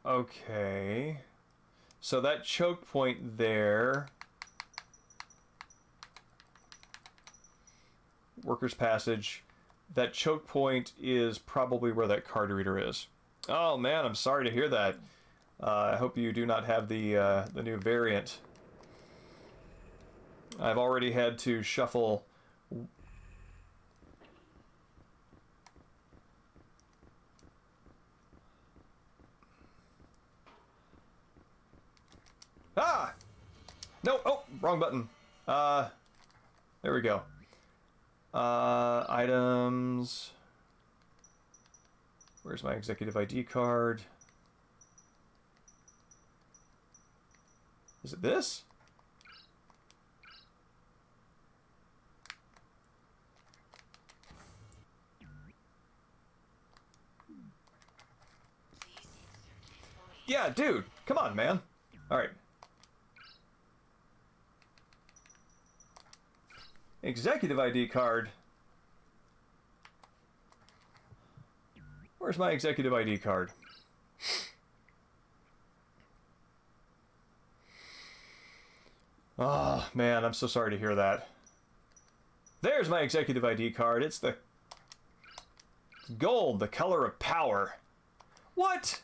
Okay. So that choke point there Workers' Passage. That choke point is probably where that card reader is. Oh man, I'm sorry to hear that. I hope you do not have the new variant. I've already had to shuffle. Ah! No, oh, wrong button. There we go. Items. Where's my executive ID card? Is it this? Yeah, dude, come on, man. All right. Executive ID card. Where's my executive ID card? Oh, man, I'm so sorry to hear that. There's my executive ID card. It's the gold, the color of power. What?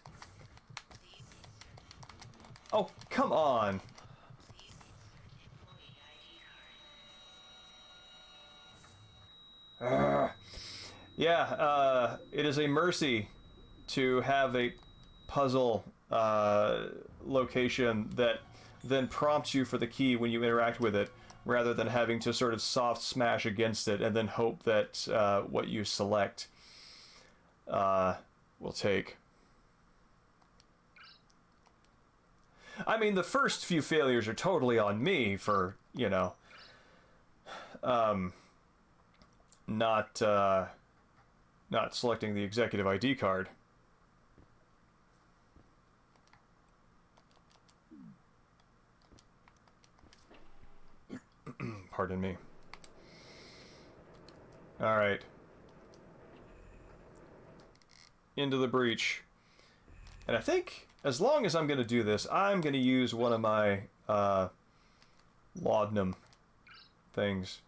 Oh, come on. Yeah, it is a mercy to have a puzzle location that then prompts you for the key when you interact with it, rather than having to sort of soft smash against it and then hope that what you select will take. I mean, the first few failures are totally on me for, you know, not selecting the executive ID card. Pardon me. All right. Into the breach. And I think as long as I'm going to do this, I'm going to use one of my laudanum things.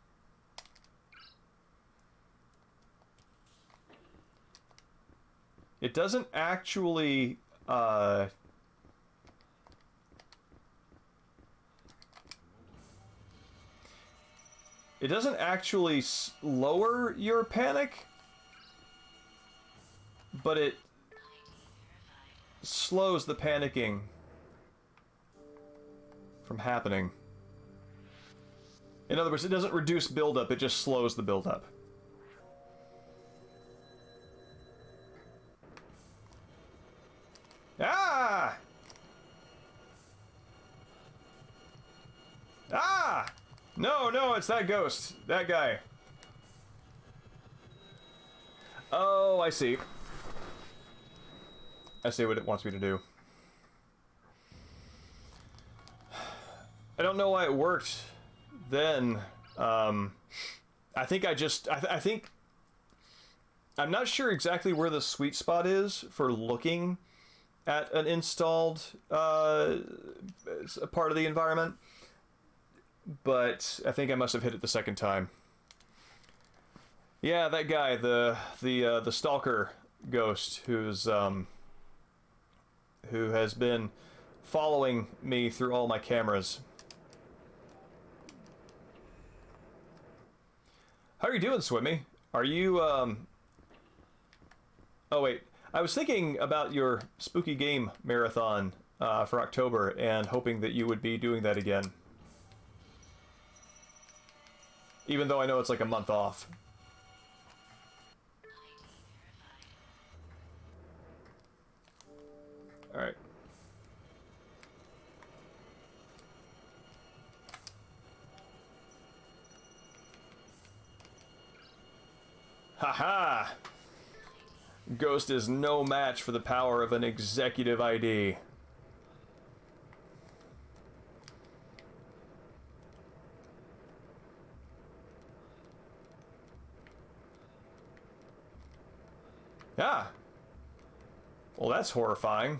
It doesn't actually lower your panic, but it slows the panicking from happening. In other words, it doesn't reduce buildup, it just slows the buildup. Ah! Ah! No, no, it's that ghost. That guy. Oh, I see. I see what it wants me to do. I don't know why it worked then. I think I think... I'm not sure exactly where the sweet spot is for looking at an installed part of the environment, but I think I must have hit it the second time. Yeah, that guy, the stalker ghost, who has been following me through all my cameras. How are you doing, Swimmy? Are you Oh wait, I was thinking about your spooky game marathon for October and hoping that you would be doing that again. Even though I know it's like a month off. Alright. Haha! Ghost is no match for the power of an executive ID. Yeah. Well, that's horrifying.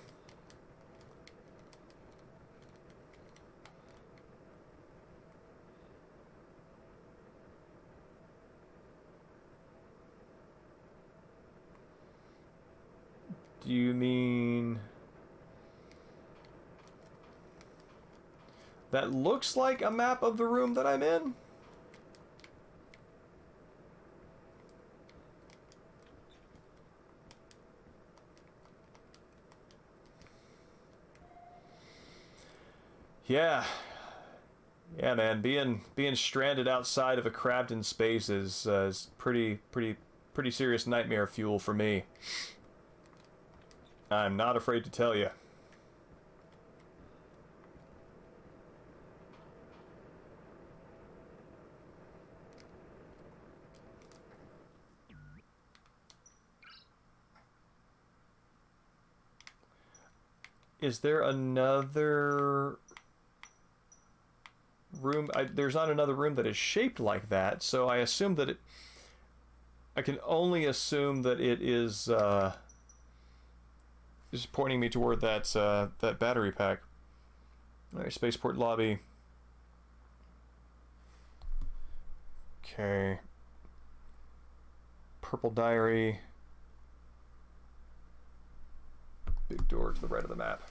Do you mean... That looks like a map of the room that I'm in? Yeah. Yeah, man. Being stranded outside of a cramped space is pretty serious nightmare fuel for me. I'm not afraid to tell you. Is there another room? There's not another room that is shaped like that, so I assume that it... I can only assume that it is pointing me toward that that battery pack. All right, spaceport lobby. Okay. Purple diary. Big door to the right of the map.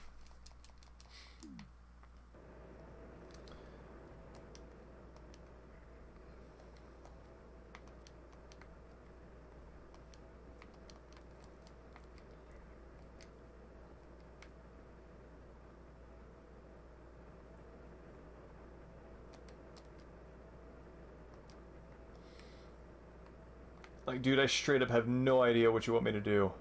Like, dude, I straight up have no idea what you want me to do.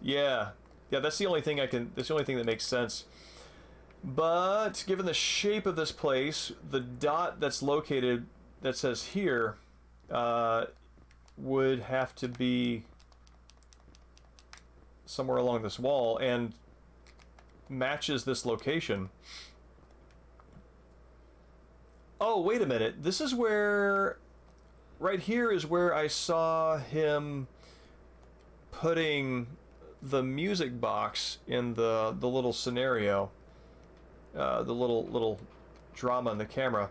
Yeah. Yeah, that's the only thing that's the only thing that makes sense. But given the shape of this place, the dot that's located that says here would have to be somewhere along this wall and matches this location. Oh, wait a minute. This is where... Right here is where I saw him putting the music box in the little scenario. The little drama in the camera.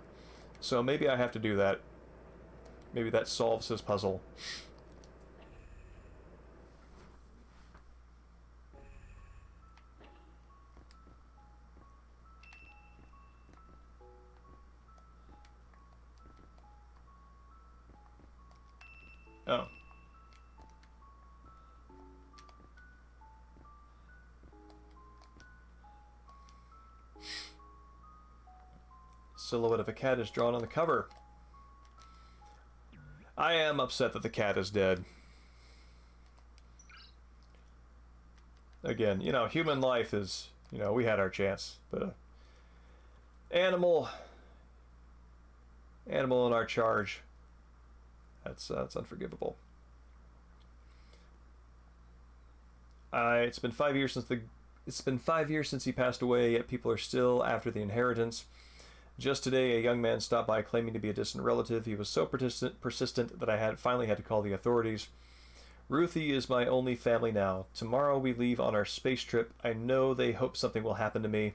So maybe I have to do that. Maybe that solves his puzzle. Oh. Silhouette of a cat is drawn on the cover. I am upset that the cat is dead. Again, you know, human life is, you know, we had our chance, but animal in our charge. That's unforgivable. It's been 5 years since he passed away, yet people are still after the inheritance. Just today, a young man stopped by claiming to be a distant relative. He was so persistent that I finally had to call the authorities. Ruthie is my only family now. Tomorrow we leave on our space trip. I know they hope something will happen to me.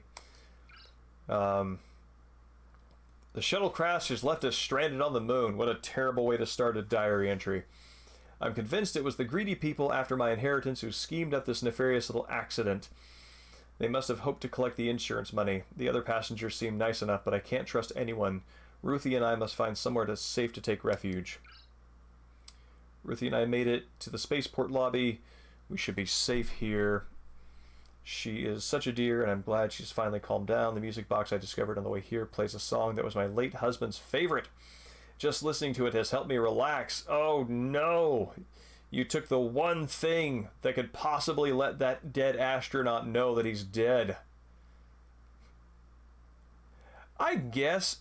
The shuttle crash has left us stranded on the moon. What a terrible way to start a diary entry. I'm convinced it was the greedy people after my inheritance who schemed up this nefarious little accident. They must have hoped to collect the insurance money. The other passengers seem nice enough, but I can't trust anyone. Ruthie and I must find somewhere safe to take refuge. Ruthie and I made it to the spaceport lobby. We should be safe here. She is such a dear, and I'm glad she's finally calmed down. The music box I discovered on the way here plays a song that was my late husband's favorite. Just listening to it has helped me relax. Oh no! You took the one thing that could possibly let that dead astronaut know that he's dead. I guess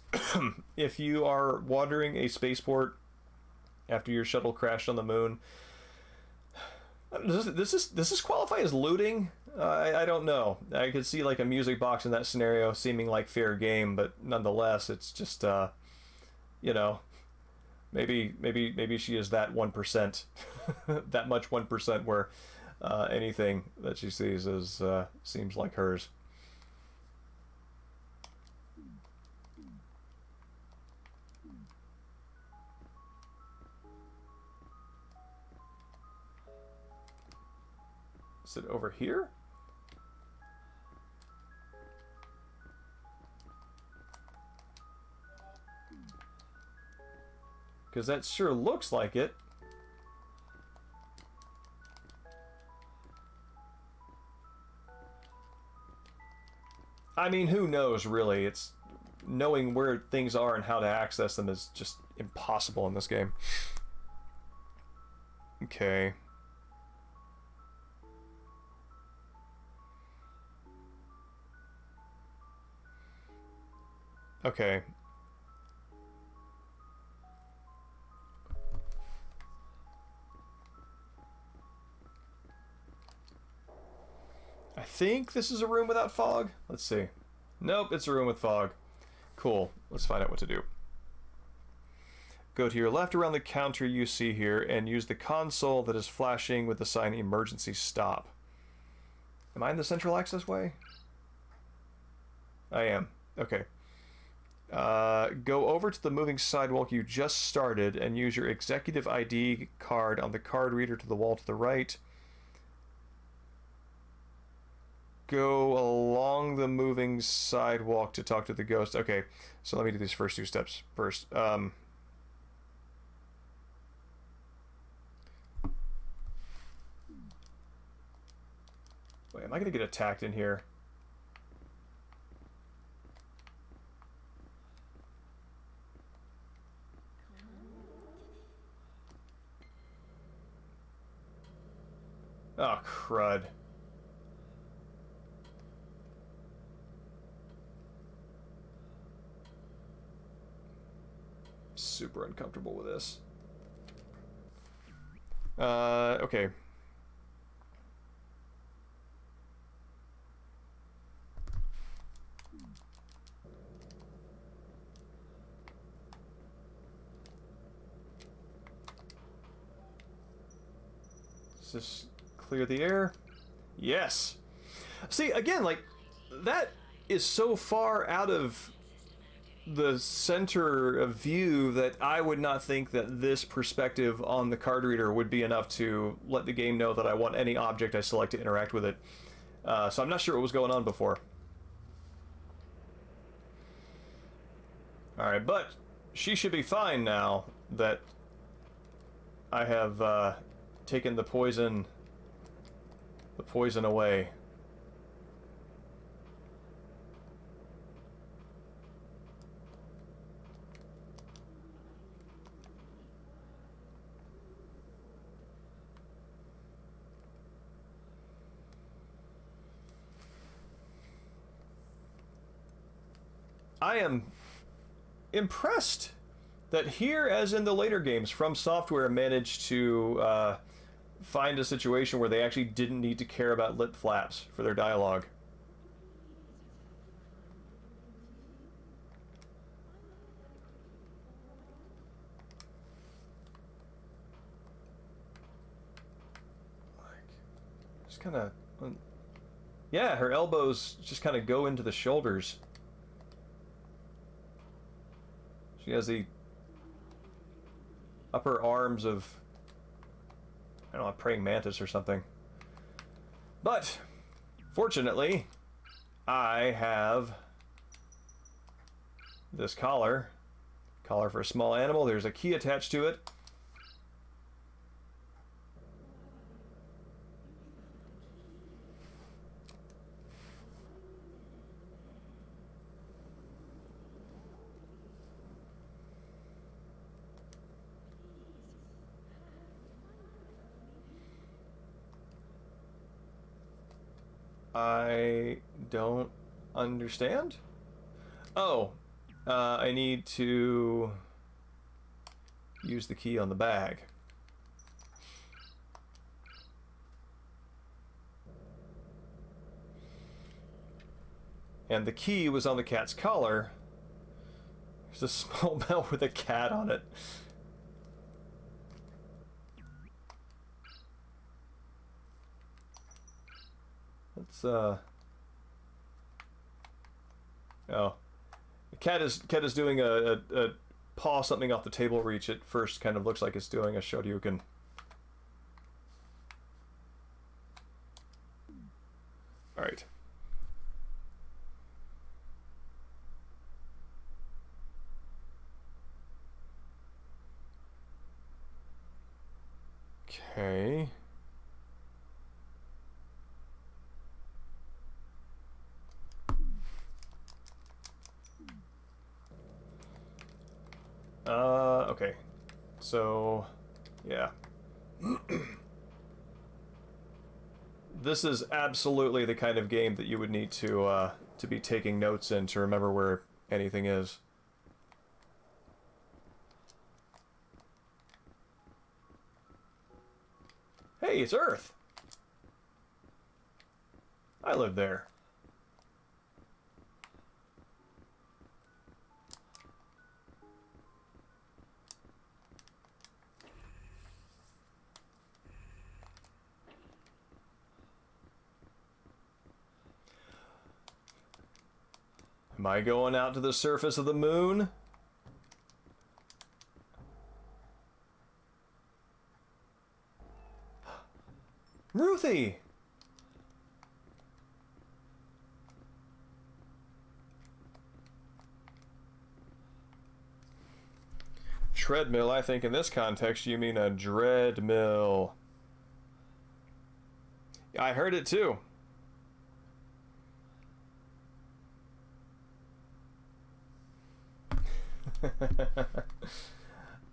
if you are wandering a spaceport after your shuttle crashed on the moon, does this qualify as looting? I don't know. I could see like a music box in that scenario seeming like fair game, but nonetheless, it's just you know, maybe she is that 1%, that much 1% where anything that she sees is seems like hers. Is it over here? Because that sure looks like it. I mean, who knows, really? It's knowing where things are and how to access them is just impossible in this game. Okay. Okay. I think this is a room without fog. Let's see. Nope, it's a room with fog. Cool. Let's find out what to do. Go to your left around the counter you see here and use the console that is flashing with the sign emergency stop. Am I in the central access way? I am. Okay. Go over to the moving sidewalk you just started and use your executive ID card on the card reader to the wall to the right. Go along the moving sidewalk to talk to the ghost. Okay, so let me do these first two steps first. Wait, am I gonna get attacked in here? Oh, crud. Super uncomfortable with this. Okay. Let's just clear the air. Yes. See, again, like, that is so far out of the center of view that I would not think that this perspective on the card reader would be enough to let the game know that I want any object I select to interact with it. So I'm not sure what was going on before. Alright, but she should be fine now that I have taken the poison away. I am impressed that here, as in the later games, From Software managed to find a situation where they actually didn't need to care about lip flaps for their dialogue. Like, just kind of... Yeah, her elbows just kind of go into the shoulders. She has the upper arms of, I don't know, a praying mantis or something. But, fortunately, I have this collar. Collar for a small animal. There's a key attached to it. I don't understand. Oh, I need to use the key on the bag. And the key was on the cat's collar. There's a small bell with a cat on it. Let's oh, the cat is doing a paw something off the table reach. At first kind of looks like it's doing a Shoryuken. All right. Okay. Okay. So, yeah. This is absolutely the kind of game that you would need to be taking notes in to remember where anything is. Hey, it's Earth! I live there. Am I going out to the surface of the moon? Ruthie! Treadmill, I think in this context you mean a dreadmill. I heard it too.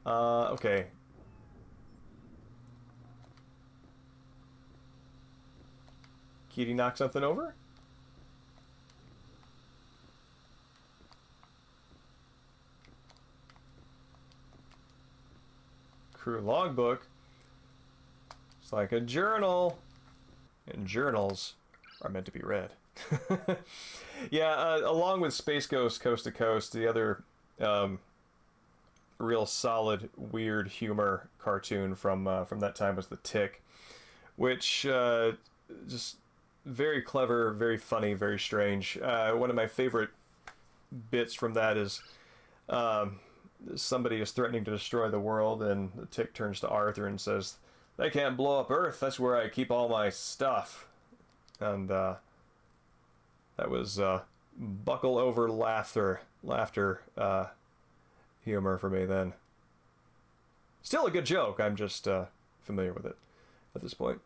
Okay. Kitty knock something over? Crew logbook. It's like a journal. And journals are meant to be read. Yeah, along with Space Ghost Coast to Coast, the other real solid, weird humor cartoon from that time was The Tick, which just very clever, very funny, very strange. One of my favorite bits from that is somebody is threatening to destroy the world, and the Tick turns to Arthur and says, "They can't blow up Earth. That's where I keep all my stuff." And that was buckle over laughter humor for me then. Still a good joke. I'm just familiar with it at this point.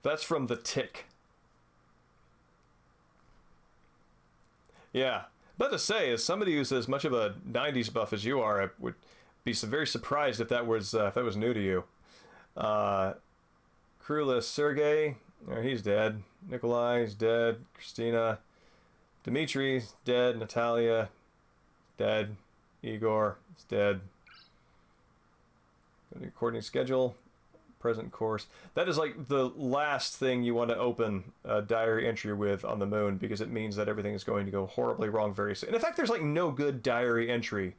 That's from The Tick. Yeah. But to say, as somebody who's as much of a 90s buff as you are, I would be very surprised if that was new to you. Crewless Sergei, he's dead. Nikolai's dead. Christina. Dimitri's dead. Natalia, dead. Igor is dead. According to schedule, present course. That is like the last thing you want to open a diary entry with on the moon, because it means that everything is going to go horribly wrong very soon. And in fact, there's like no good diary entry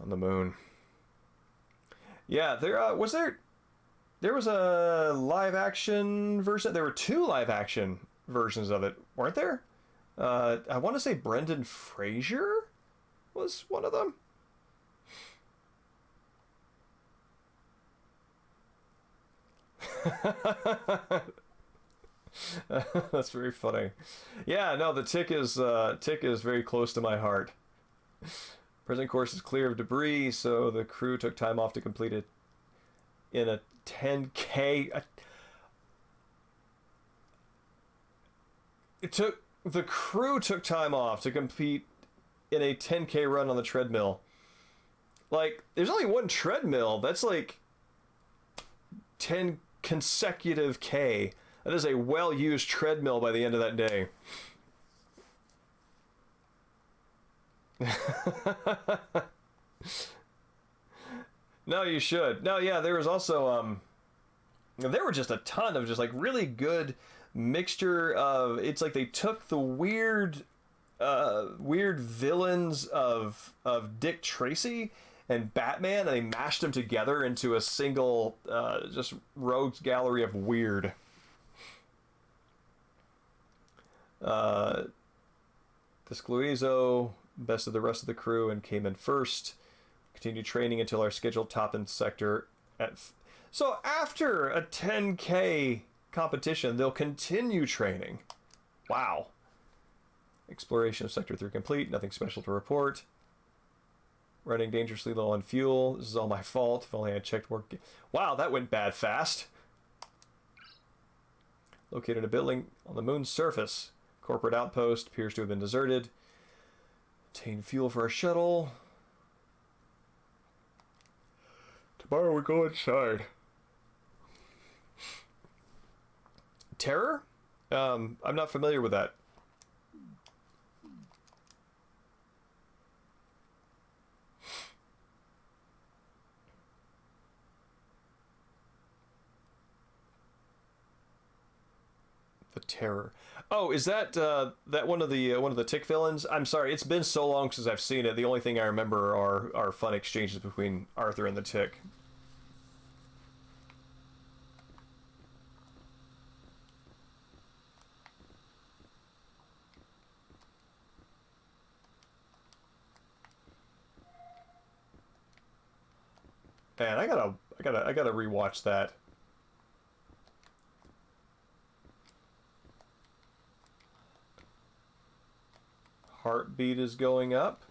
on the moon. Yeah, there was a live action version. There were 2 live action versions of it, weren't there? I want to say Brendan Fraser was one of them. That's very funny. Yeah, no, the Tick is very close to my heart. Present course is clear of debris, so the crew took time off to complete it in a 10K. The crew took time off to compete in a 10K run on the treadmill. Like, there's only one treadmill. That's like 10 consecutive K. That is a well-used treadmill by the end of that day. No, you should. No, yeah, there was also there were just a ton of just like really good mixture of, it's like they took the weird villains of Dick Tracy and Batman, and they mashed them together into a single just rogues gallery of weird. Descluizo, best of the rest of the crew, and came in first. Continued training until our scheduled top end sector at... So after a 10K competition, they'll continue training. Wow. Exploration of Sector 3 complete. Nothing special to report. Running dangerously low on fuel. This is all my fault. If only I had checked more. Wow, that went bad fast. Located in a building on the moon's surface. Corporate outpost appears to have been deserted. Obtain fuel for a shuttle. Tomorrow we go inside. Terror? I'm not familiar with that. The Terror. Oh, is that that one of the Tick villains? I'm sorry, it's been so long since I've seen it. The only thing I remember are fun exchanges between Arthur and the Tick. Man, I gotta rewatch that. Heartbeat is going up.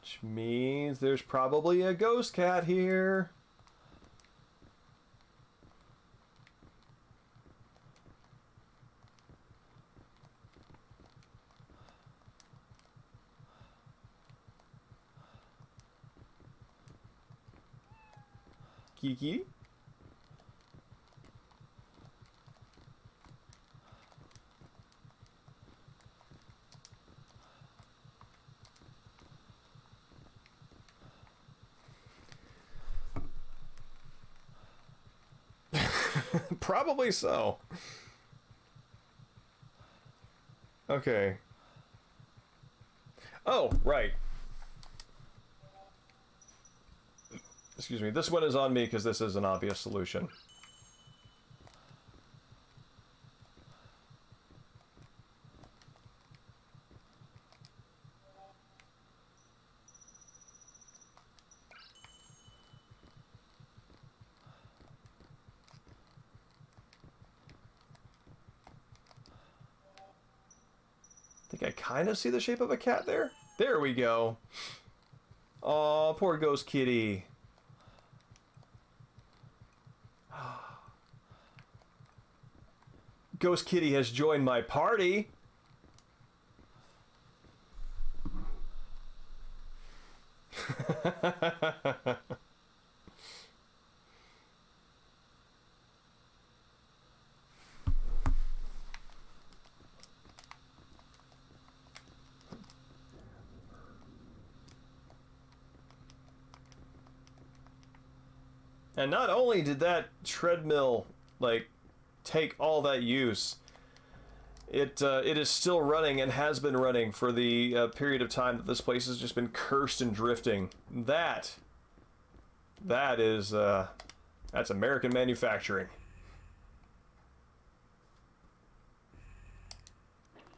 Which means there's probably a ghost cat here. Kiki? Probably so. Okay. Oh, right. Excuse me. This one is on me because this is an obvious solution. I think I kind of see the shape of a cat there. There we go. Aw, poor ghost kitty. Ghost kitty has joined my party. And not only did that treadmill, like, take all that use, it is still running and has been running for the period of time that this place has just been cursed and drifting. That is, that's American manufacturing.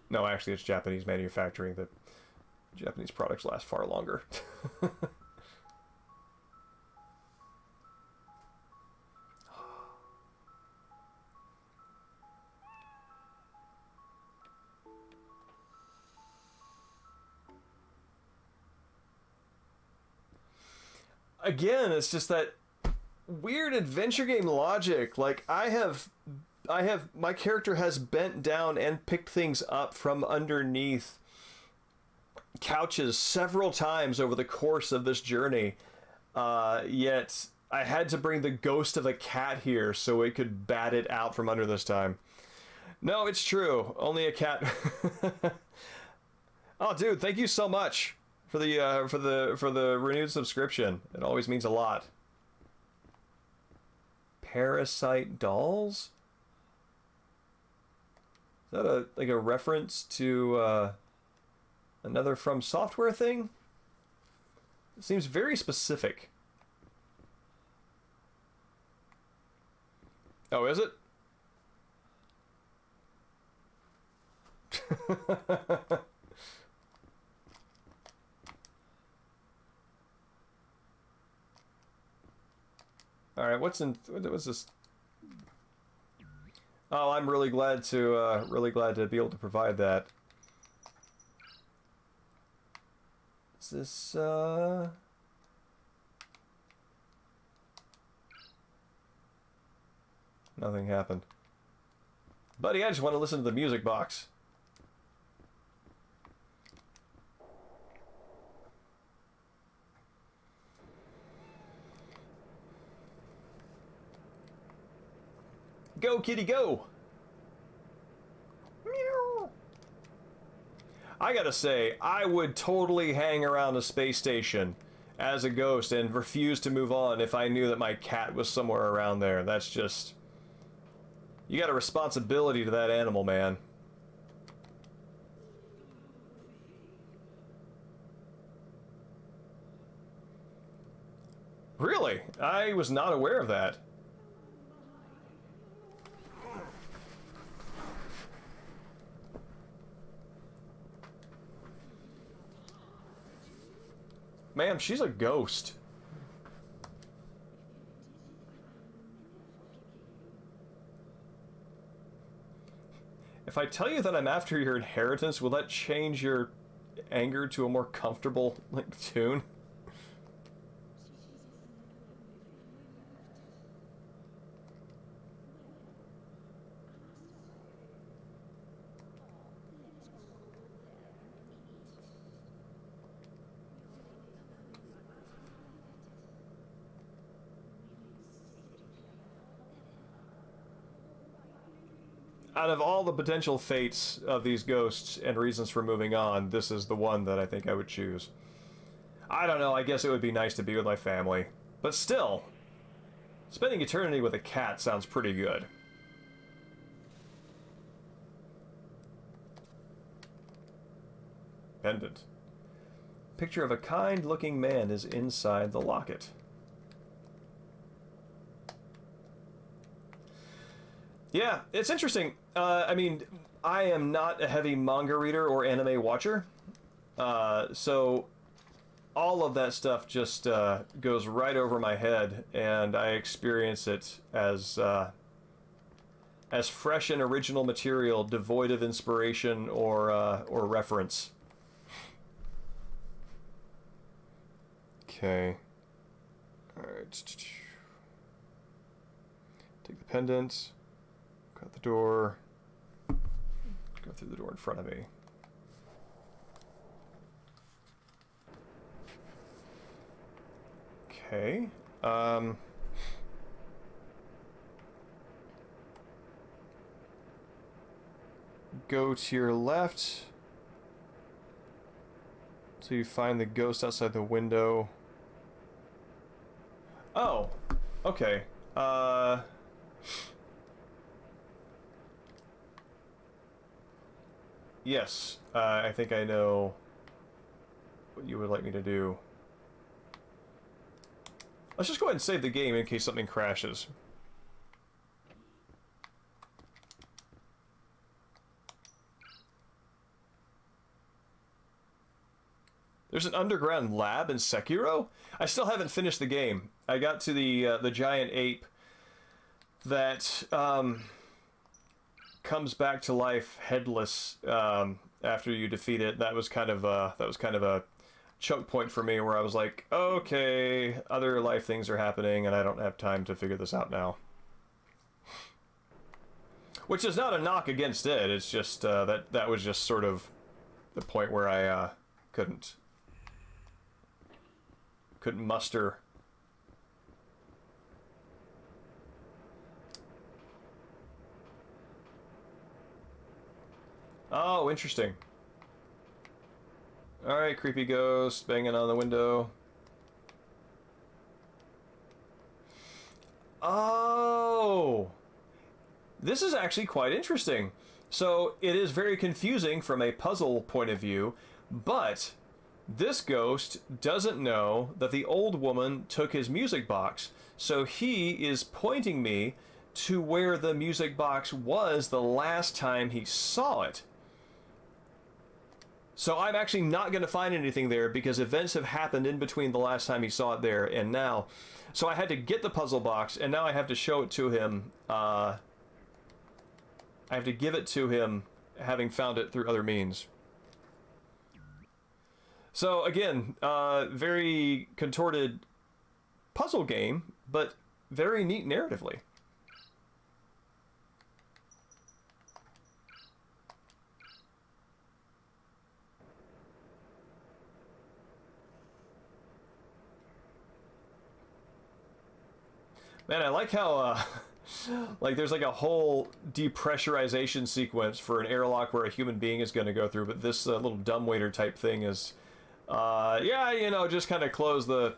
No, actually, it's Japanese manufacturing. The Japanese products last far longer. Again, it's just that weird adventure game logic. Like, my character has bent down and picked things up from underneath couches several times over the course of this journey. Yet I had to bring the ghost of a cat here so it could bat it out from under this time. No, it's true. Only a cat. Oh, dude, thank you so much for the renewed subscription. It always means a lot. Parasite dolls? Is that like a reference to another From Software thing? It seems very specific. Oh, is it? Alright, what's this? Oh, I'm really glad to be able to provide that. Is this, Nothing happened. Buddy, I just want to listen to the music box. Go, kitty, go! Meow. I gotta say, I would totally hang around a space station as a ghost and refuse to move on if I knew that my cat was somewhere around there. That's just... You got a responsibility to that animal, man. Really? I was not aware of that. Ma'am, she's a ghost. If I tell you that I'm after your inheritance, will that change your anger to a more comfortable, like, tune? Out of all the potential fates of these ghosts and reasons for moving on, this is the one that I think I would choose. I don't know, I guess it would be nice to be with my family. But still, spending eternity with a cat sounds pretty good. Pendant. Picture of a kind-looking man is inside the locket. Yeah, it's interesting. I mean, I am not a heavy manga reader or anime watcher, so all of that stuff just goes right over my head, and I experience it as fresh and original material, devoid of inspiration or reference. Okay. All right. Take the pendant. Got the door. Go through the door in front of me. Okay. Go to your left. So you find the ghost outside the window. Oh. Okay. Yes, I think I know what you would like me to do. Let's just go ahead and save the game in case something crashes. There's an underground lab in Sekiro? I still haven't finished the game. I got to the giant ape that comes back to life headless after you defeat it. That was kind of a choke point for me, where I was like, okay, other life things are happening and I don't have time to figure this out now. Which is not a knock against it. It's just that was just sort of the point where I couldn't muster. Oh, interesting. Alright, creepy ghost banging on the window. Oh! This is actually quite interesting. So, it is very confusing from a puzzle point of view, but this ghost doesn't know that the old woman took his music box. So he is pointing me to where the music box was the last time he saw it. So I'm actually not going to find anything there because events have happened in between the last time he saw it there and now. So I had to get the puzzle box, and now I have to show it to him. I have to give it to him, having found it through other means. So again, very contorted puzzle game, but very neat narratively. Man, I like how, like, there's like a whole depressurization sequence for an airlock where a human being is going to go through, but this little dumbwaiter type thing is, yeah, you know, just kind of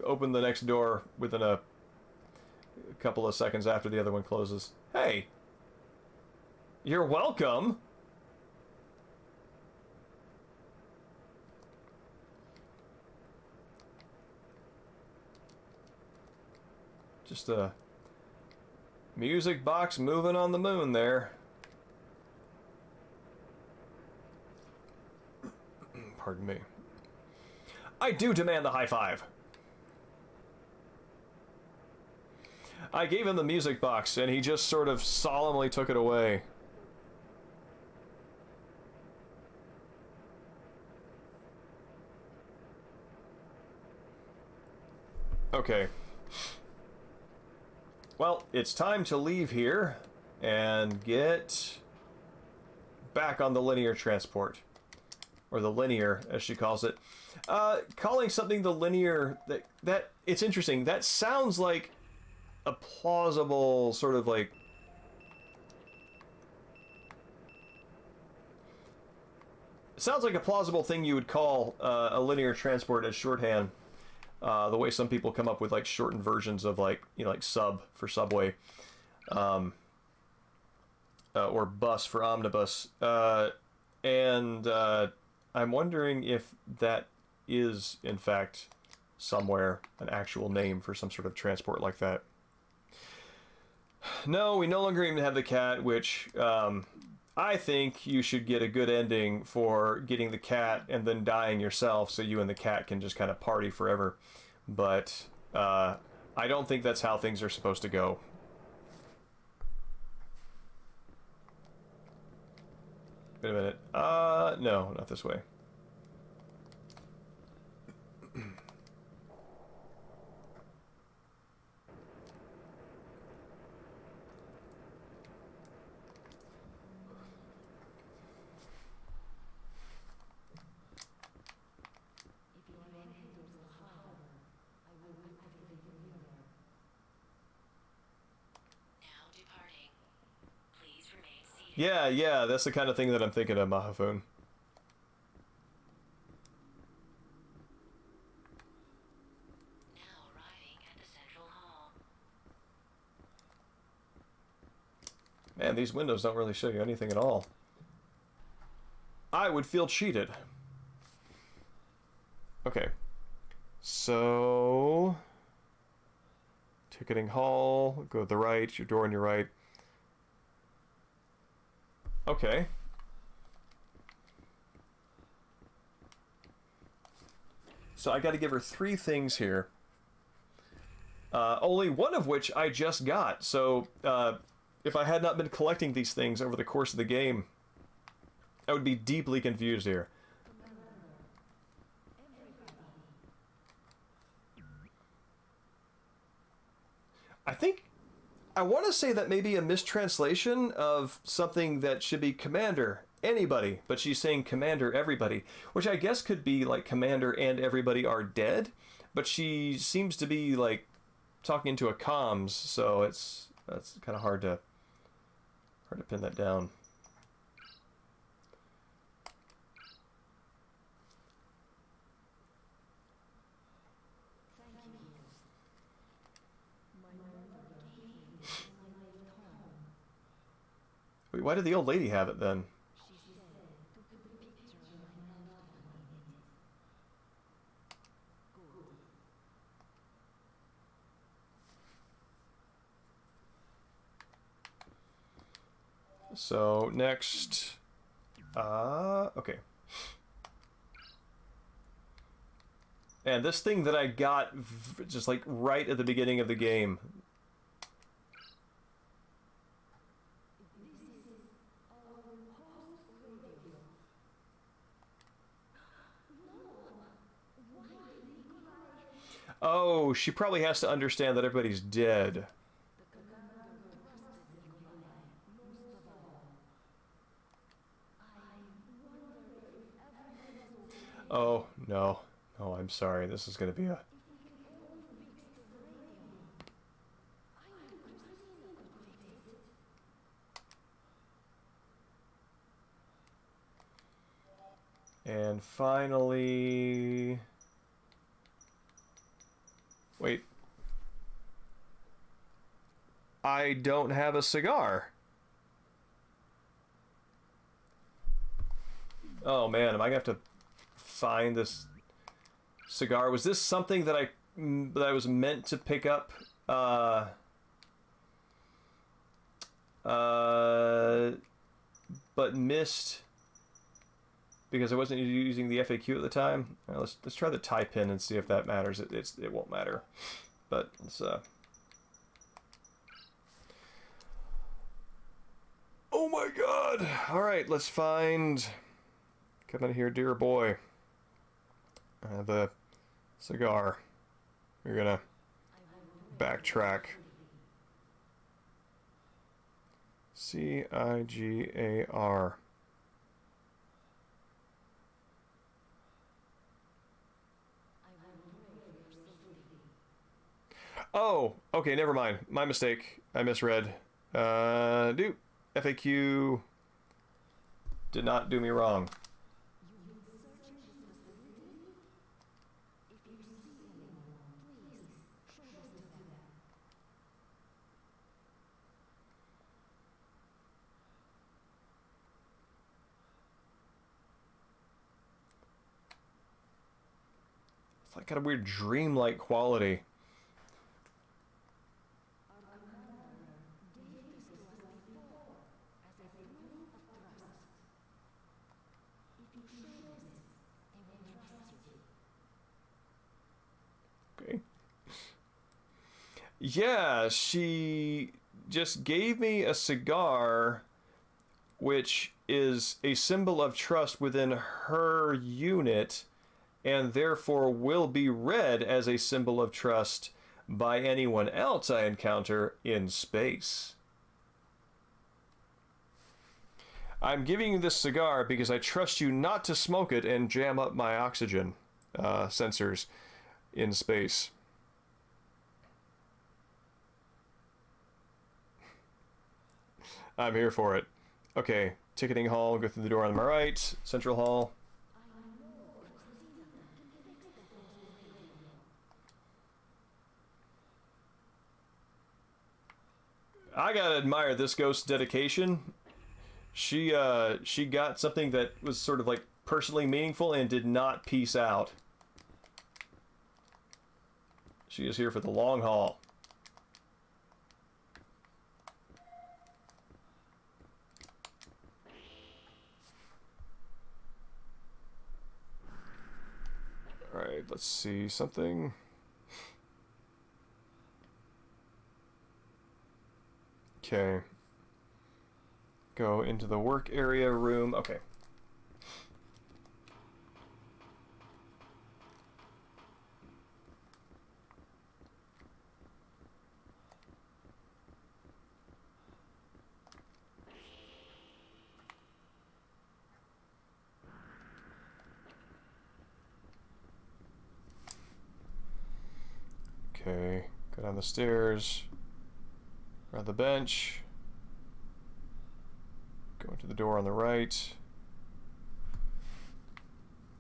open the next door within a couple of seconds after the other one closes. Hey, you're welcome. Just a music box moving on the moon there. Pardon me. I do demand the high five. I gave him the music box, and he just sort of solemnly took it away. Okay. Well, it's time to leave here and get back on the linear transport. Or the linear, as she calls it. Calling something the linear, that it's interesting. That sounds like a plausible sort of like... Sounds like a plausible thing you would call a linear transport as shorthand. The way some people come up with like shortened versions of like, you know, like sub for subway, or bus for omnibus, and I'm wondering if that is in fact somewhere an actual name for some sort of transport like that. No, we no longer even have the cat, which I think you should get a good ending for getting the cat and then dying yourself so you and the cat can just kind of party forever. But I don't think that's how things are supposed to go. Wait a minute. No, not this way. Yeah, that's the kind of thing that I'm thinking of, Mahafun.
Now arriving at the central hall.
Man, these windows don't really show you anything at all. I would feel cheated. Okay. So... Ticketing hall, go to the right, your door on your right. Okay. So I got to give her 3 things here. Only one of which I just got. So if I had not been collecting these things over the course of the game, I would be deeply confused here. I want to say that may be a mistranslation of something that should be Commander Anybody, but she's saying Commander Everybody, which I guess could be like Commander and Everybody are dead, but she seems to be like talking into a comms, so that's kind of hard to pin that down. Wait, why did the old lady have it then? So next, okay. And this thing that I got just like right at the beginning of the game. Oh, she probably has to understand that everybody's dead. Oh, no. Oh, I'm sorry. This is going to be a... And finally... Wait. I don't have a cigar. Oh man, am I gonna have to find this cigar? Was this something that I was meant to pick up? But missed because I wasn't using the FAQ at the time. Let's try the tie pin and see if that matters. It won't matter, but let's. Oh my God! All right, let's find. Come in here, dear boy. The cigar. We're gonna backtrack. CIGAR. Oh, okay, never mind. My mistake. I misread. FAQ did not do me wrong. It's like got a weird dreamlike quality. Okay. Yeah, she just gave me a cigar, which is a symbol of trust within her unit, and therefore will be read as a symbol of trust by anyone else I encounter in space. I'm giving you this cigar because I trust you not to smoke it and jam up my oxygen sensors in space. I'm here for it. Okay, ticketing hall, go through the door on my right, central hall. I gotta admire this ghost's dedication. She got something that was sort of like personally meaningful and did not peace out. She is here for the long haul. Alright, let's see something. Okay. Go into the work area room. Okay. Okay, go down the stairs, around the bench, go into the door on the right.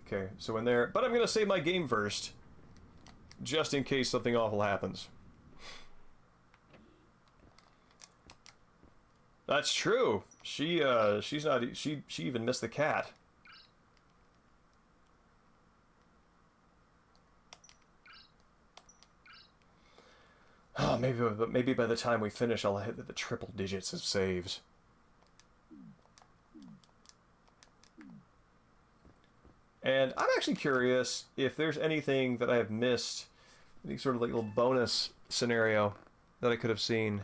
Okay, so in there, but I'm gonna save my game first, just in case something awful happens. That's true. She's not. She even missed the cat. Oh, maybe by the time we finish, I'll hit the triple digits of saves. And I'm actually curious if there's anything that I have missed, any sort of like little bonus scenario that I could have seen.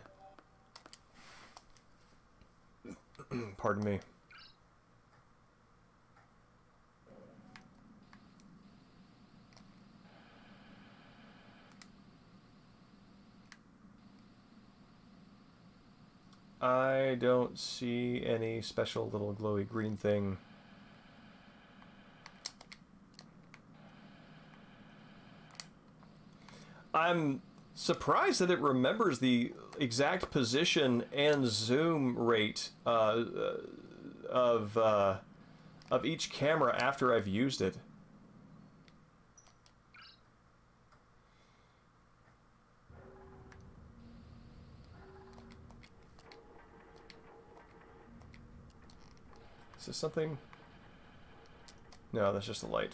Pardon me. I don't see any special little glowy green thing. I'm surprised that it remembers the exact position and zoom rate of each camera after I've used it. Is this something? No, that's just a light.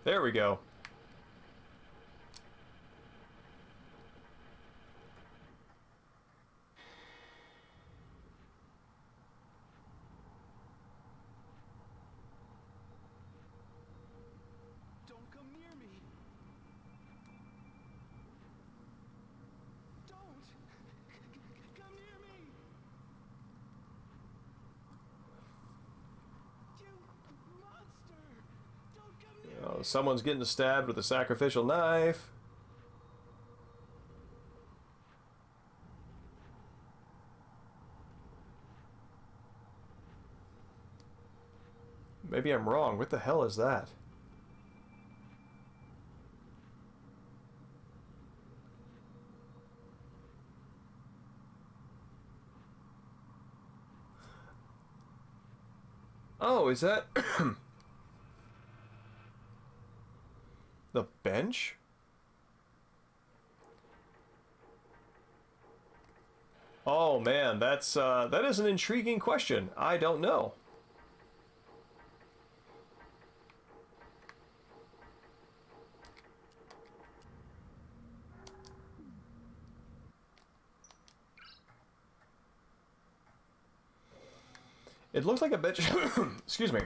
There we go.
Don't come near me. Don't come near me. You monster! Don't come near me.
Oh, someone's getting stabbed with a sacrificial knife. Maybe I'm wrong. What the hell is that? Oh, is that the bench? Oh man, that is an intriguing question. I don't know. It looks like a bench. Excuse me.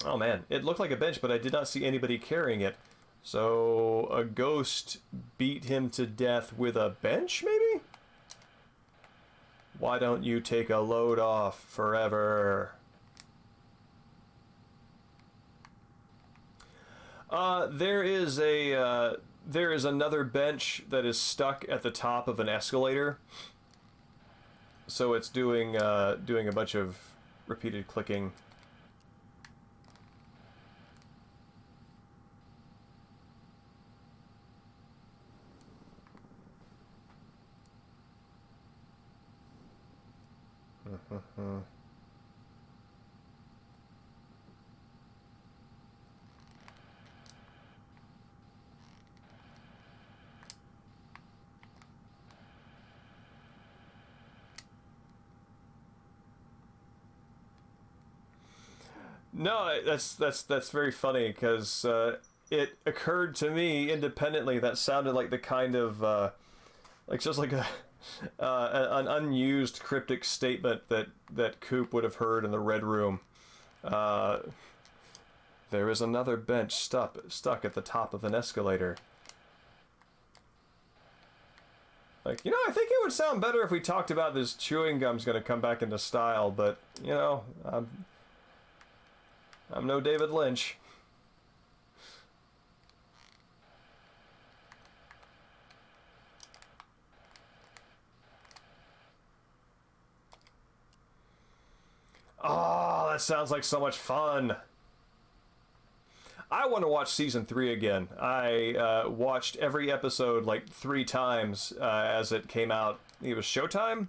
Oh man, it looked like a bench, but I did not see anybody carrying it. So a ghost beat him to death with a bench, maybe? Why don't you take a load off forever? There is another bench that is stuck at the top of an escalator. So it's doing a bunch of repeated clicking. No, that's very funny because it occurred to me independently that sounded like the kind of like just like a an unused cryptic statement that Coop would have heard in the Red Room. There is another bench stuck at the top of an escalator. Like, you know, I think it would sound better if we talked about this chewing gum's going to come back into style, but you know, I'm no David Lynch. Oh, that sounds like so much fun. I want to watch season 3 again. I watched every episode like 3 times as it came out. It was Showtime?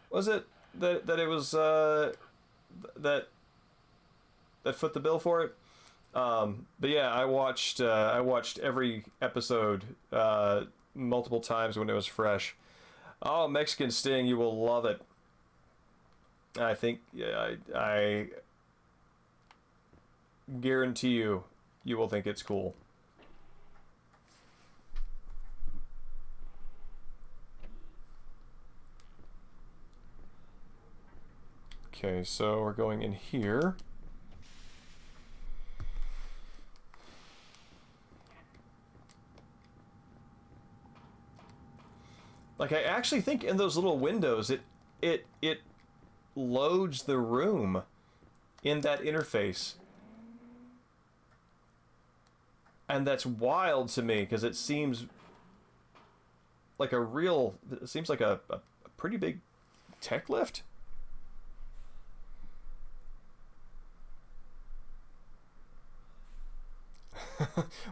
Was it that it was that foot the bill for it? But yeah, I watched every episode multiple times when it was fresh. Oh, Mexican Sting, you will love it. I think I guarantee you will think it's cool. Okay, so we're going in here. Like, I actually think in those little windows, it loads the room in that interface. And that's wild to me, because it seems like it seems like a pretty big tech lift.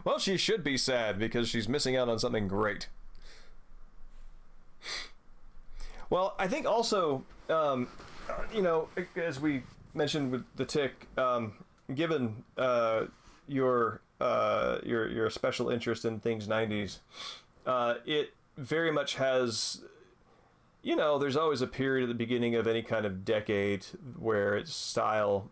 Well, she should be sad, because she's missing out on something great. Well, I think also, you know, as we mentioned with the tick, given your special interest in things 90s, it very much has, you know, there's always a period at the beginning of any kind of decade where its style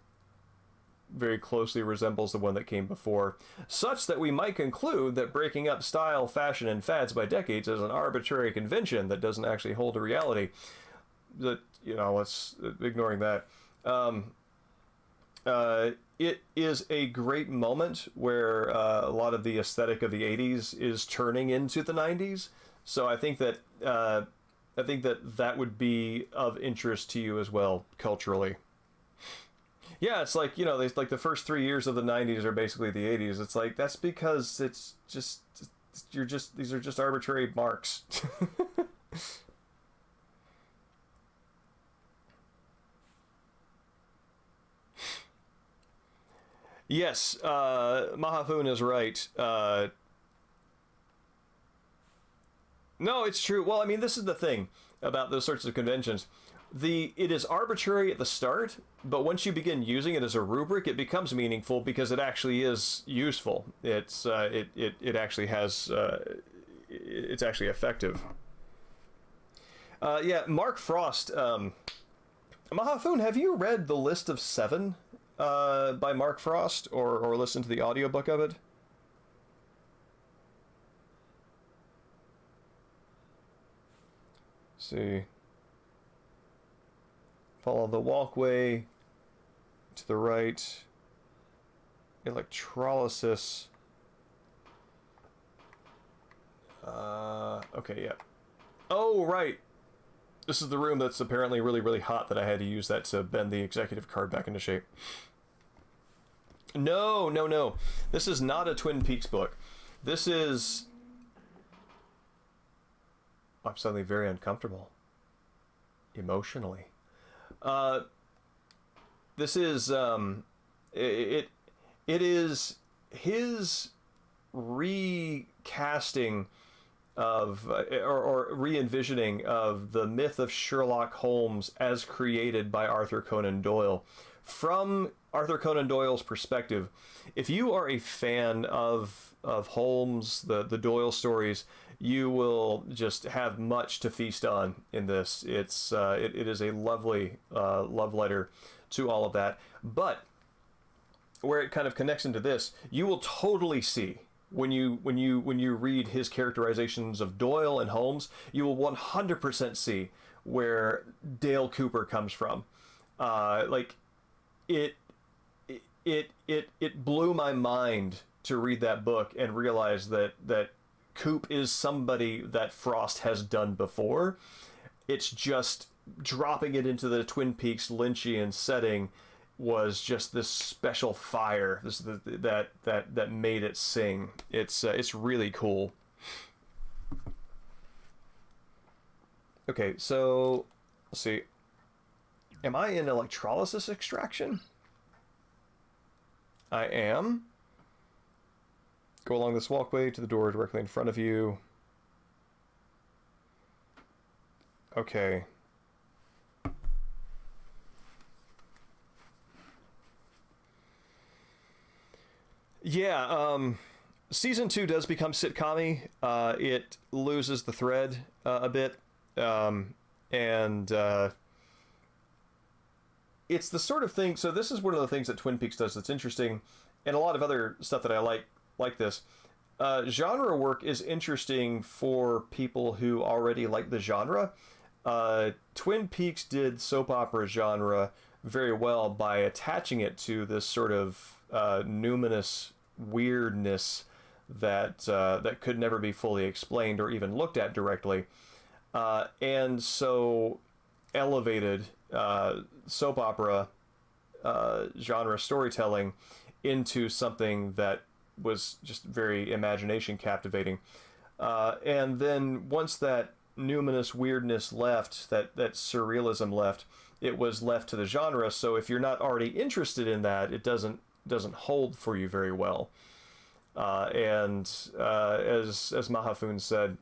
very closely resembles the one that came before, such that we might conclude that breaking up style, fashion, and fads by decades is an arbitrary convention that doesn't actually hold a reality. That, you know, let's ignoring that. It is a great moment where a lot of the aesthetic of the 80s is turning into the 90s. So I think that that would be of interest to you as well, culturally. Yeah, it's like, you know, like the first 3 years of the 90s are basically the 80s. It's like, that's because it's just, these are just arbitrary marks. Yes, Mahafun is right. No, it's true. Well, I mean, this is the thing about those sorts of conventions. It is arbitrary at the start, but once you begin using it as a rubric, it becomes meaningful because it actually is useful. It actually has it's actually effective. Yeah, Mark Frost. Mahafun, have you read The List of Seven by Mark Frost, or listened to the audiobook of it? Let's see. Follow the walkway to the right. Electrolysis. Okay, yeah. Oh, right. This is the room that's apparently really, really hot that I had to use that to bend the executive card back into shape. No, no, no. This is not a Twin Peaks book. This is... I'm suddenly very uncomfortable. Emotionally. This is it is his recasting of or re-envisioning of the myth of Sherlock Holmes as created by Arthur Conan Doyle from Arthur Conan Doyle's perspective. If you are a fan of Holmes, the Doyle stories, you will just have much to feast on in this. It is a lovely love letter to all of that. But where it kind of connects into this, you will totally see when you read his characterizations of Doyle and Holmes, you will 100% see where Dale Cooper comes from. Like it blew my mind to read that book and realize that Coop is somebody that Frost has done before. It's just dropping it into the Twin Peaks Lynchian setting was just this special fire. That made it sing. It's really cool. Okay, so let's see. Am I in electrolysis extraction? I am. Go along this walkway to the door directly in front of you. Okay. Yeah, season 2 does become sitcom-y. It loses the thread a bit. And it's the sort of thing, so this is one of the things that Twin Peaks does that's interesting, and a lot of other stuff that I like this. Genre work is interesting for people who already like the genre. Twin Peaks did soap opera genre very well by attaching it to this sort of numinous weirdness that could never be fully explained or even looked at directly, and so elevated soap opera genre storytelling into something that was just very imagination captivating. And then once that numinous weirdness left, that surrealism left, it was left to the genre. So if you're not already interested in that, it doesn't hold for you very well. And as Mahafun said,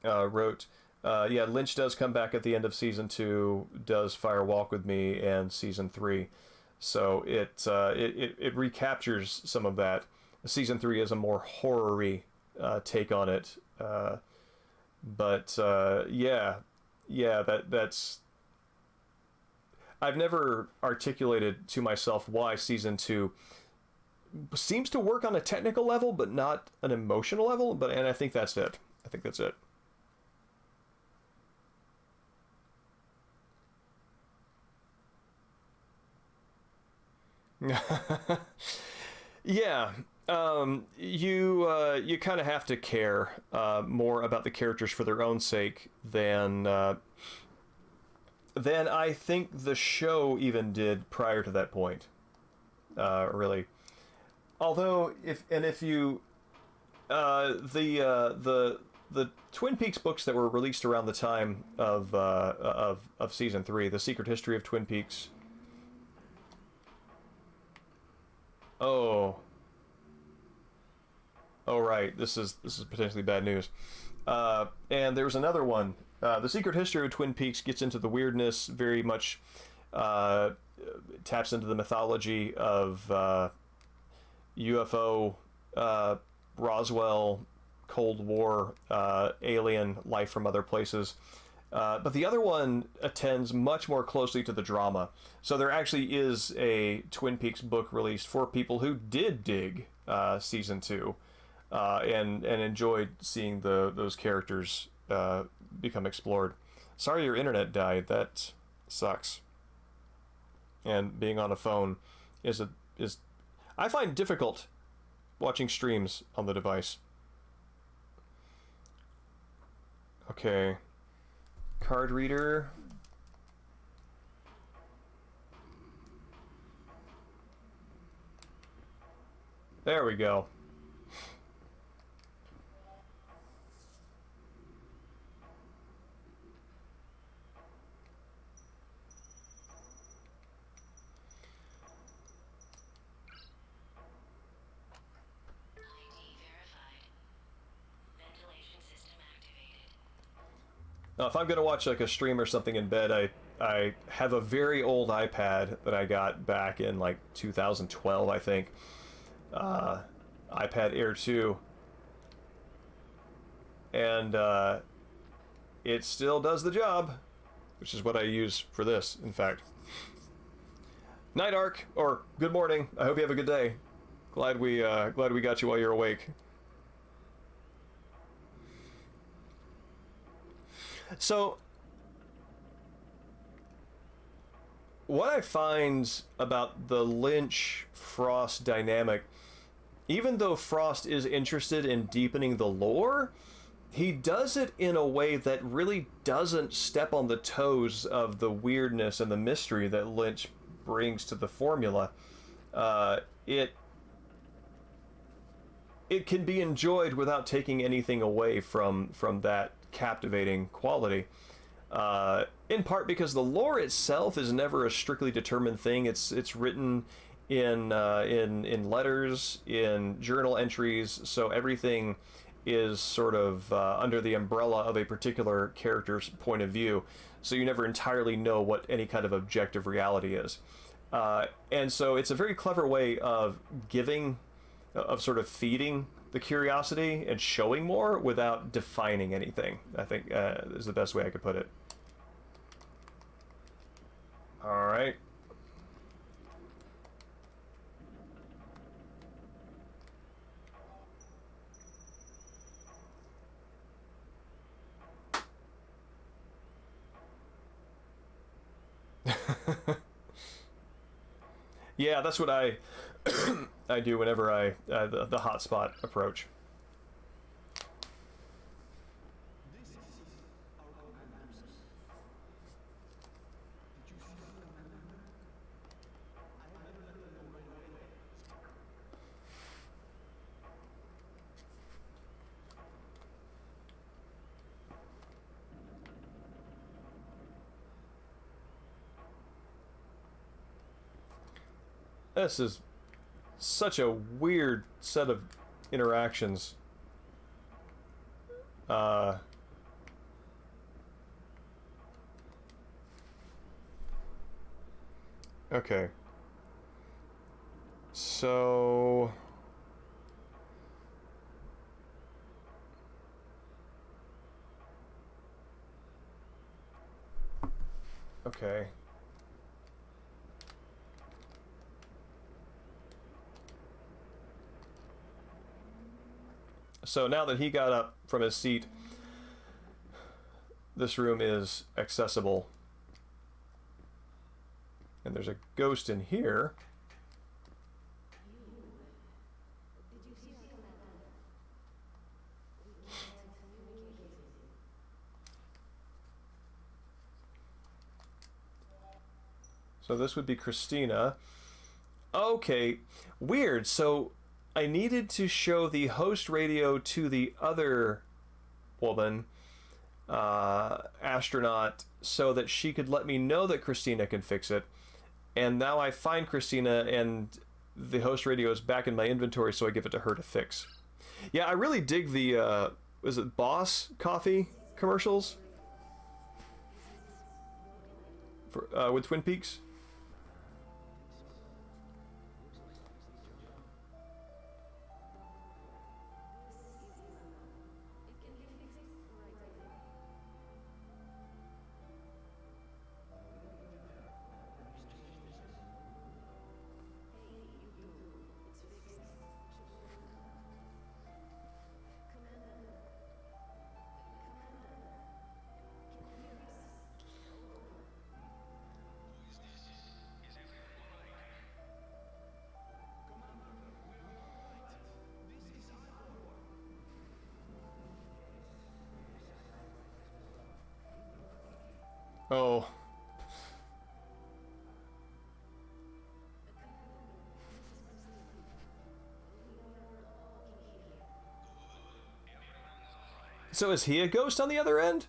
wrote, yeah, Lynch does come back at the end of season 2, does Fire Walk with Me, and season 3. So it recaptures some of that. Season 3 is a more horror-y take on it. But that's. I've never articulated to myself why season 2 seems to work on a technical level, but not an emotional level. And I think that's it. I think that's it. Yeah. You kind of have to care more about the characters for their own sake than I think the show even did prior to that point. Really. Although if you the Twin Peaks books that were released around the time of season 3, The Secret History of Twin Peaks. Oh, right. This is potentially bad news. And there was another one. The Secret History of Twin Peaks gets into the weirdness, very much taps into the mythology of UFO, Roswell, Cold War, alien life from other places. But the other one attends much more closely to the drama. So there actually is a Twin Peaks book released for people who did dig season 2 and enjoyed seeing those characters become explored. Sorry your internet died. That sucks. And being on a phone is I find difficult watching streams on the device. Okay. Card reader. There we go. Now, if I'm going to watch like a stream or something in bed, I have a very old iPad that I got back in like 2012, I think. iPad Air 2. And it still does the job, which is what I use for this, in fact. Night Arc, or good morning. I hope you have a good day. Glad we got you while you're awake. So, what I find about the Lynch-Frost dynamic, even though Frost is interested in deepening the lore, he does it in a way that really doesn't step on the toes of the weirdness and the mystery that Lynch brings to the formula. It can be enjoyed without taking anything away from that captivating quality. In part because the lore itself is never a strictly determined thing. It's written in letters, in journal entries, so everything is sort of under the umbrella of a particular character's point of view. So you never entirely know what any kind of objective reality is. And so it's a very clever way of sort of feeding the curiosity and showing more without defining anything, I think is the best way I could put it. All right. Yeah, that's what I I do whenever I the hotspot approach. This is such a weird set of interactions. Okay. So... Okay. So now that he got up from his seat, this room is accessible. And there's a ghost in here. So this would be Christina. Okay, weird. So I needed to show the host radio to the other woman, astronaut, so that she could let me know that Christina can fix it. And now I find Christina and the host radio is back in my inventory, so I give it to her to fix. Yeah, I really dig the, was it Boss Coffee commercials? For, with Twin Peaks? Oh. So is he a ghost on the other end?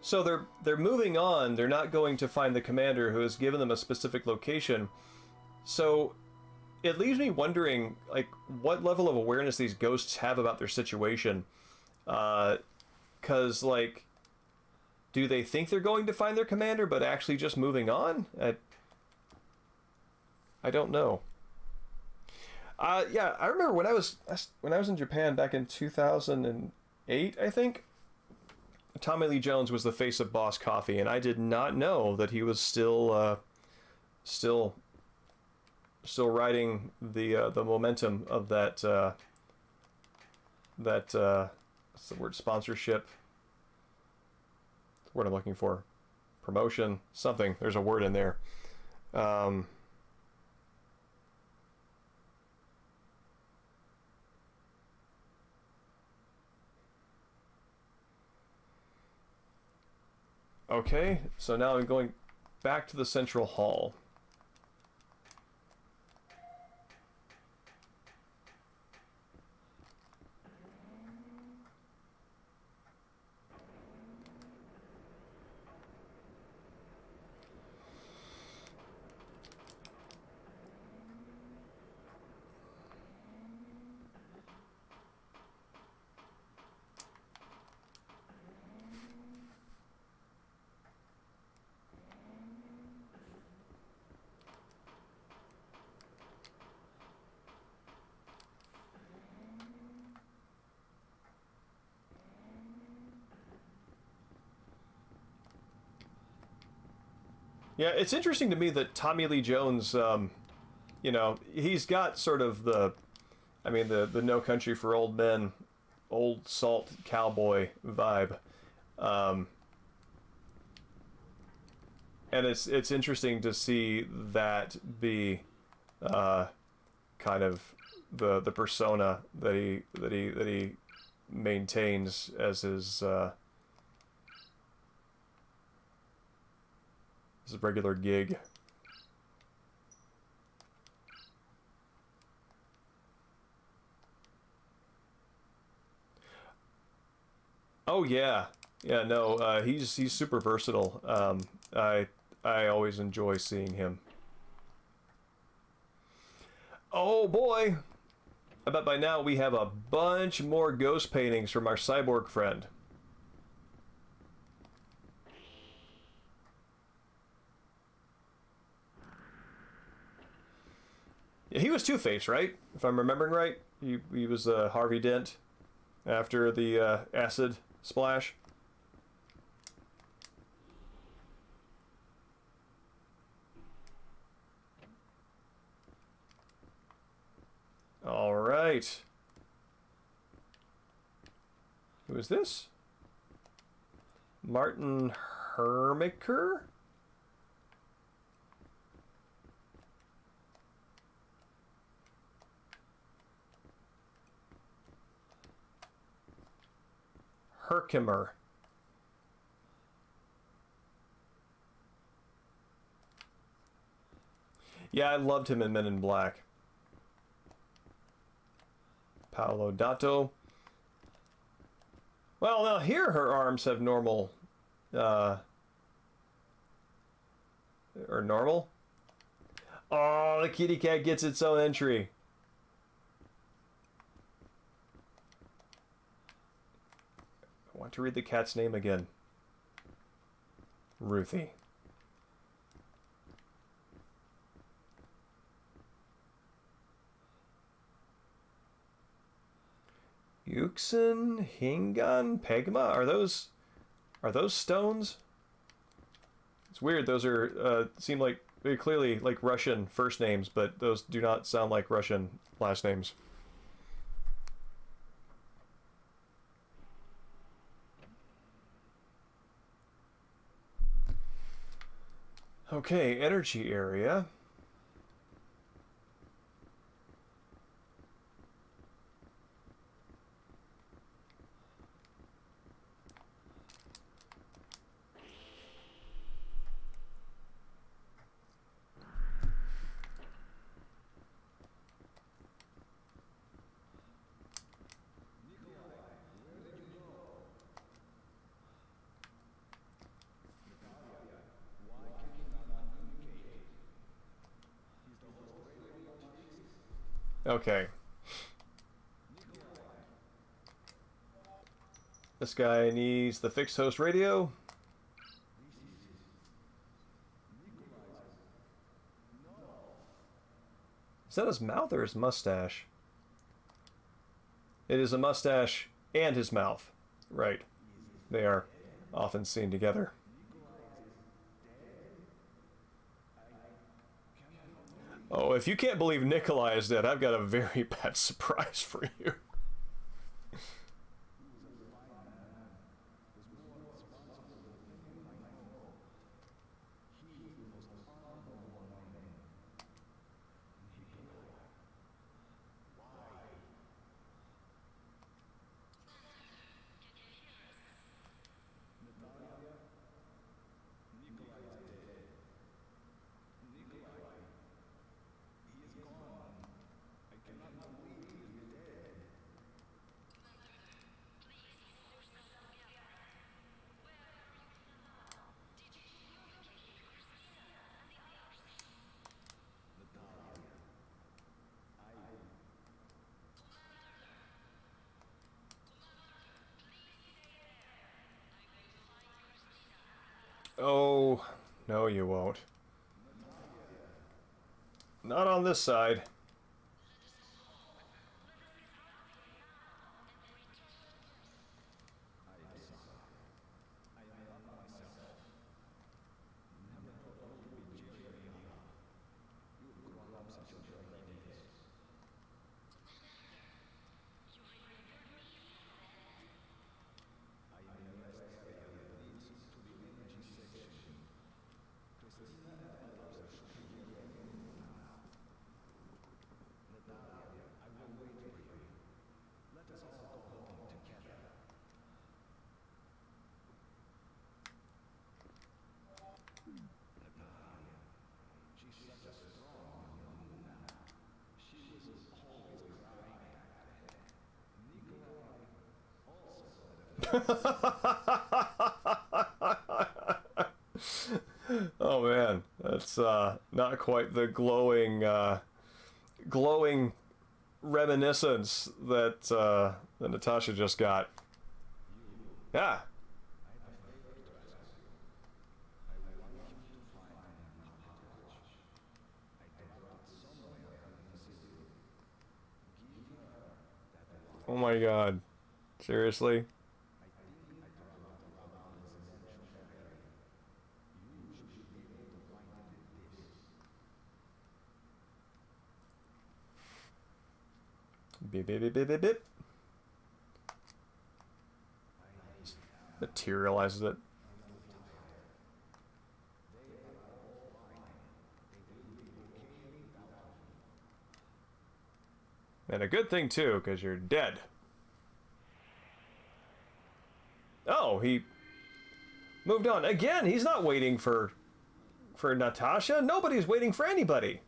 So they're moving on. They're not going to find the commander who has given them a specific location. So it leaves me wondering, like, what level of awareness these ghosts have about their situation. 'Cause, like, do they think they're going to find their commander, but actually just moving on? I don't know. Yeah, I remember when I was in Japan back in 2008, I think. Tommy Lee Jones was the face of Boss Coffee, and I did not know that he was still riding the momentum of that what's the word, sponsorship? The word I'm looking for, promotion, something. There's a word in there. Okay, so now I'm going back to the central hall. Yeah, it's interesting to me that Tommy Lee Jones, you know, he's got sort of the, I mean, the No Country for Old Men, old salt cowboy vibe. Um, and it's interesting to see that be kind of the persona that he maintains as his regular gig. Oh yeah, yeah. No, he's super versatile. I always enjoy seeing him. Oh boy, I bet by now we have a bunch more ghost paintings from our cyborg friend. Yeah, he was Two-Face, right? If I'm remembering right, he was Harvey Dent after the acid splash. All right. Who is this? Martin Hermiker? Herkimer. Yeah, I loved him in Men in Black. Paolo Dato. Well, now here her arms have normal, or normal. Oh, the kitty cat gets its own entry. I want to read the cat's name again. Ruthie. Yuxin, Hingan, Pegma? Are those stones? It's weird. Those are seem like very clearly like Russian first names, but those do not sound like Russian last names. Okay, energy area. Okay. This guy needs the fixed host radio. Is that his mouth or his mustache? It is a mustache and his mouth. Right. They are often seen together. Oh, if you can't believe Nikolai is dead, I've got a very bad surprise for you. Oh, no you won't. Not on this side. Oh man, that's not quite the glowing reminiscence that that Natasha just got. Yeah. Oh my god. Seriously? Beep, beep, beep, beep, beep, beep. Materializes it. And a good thing too, because you're dead. Oh, he moved on. Again, he's not waiting for Natasha. Nobody's waiting for anybody.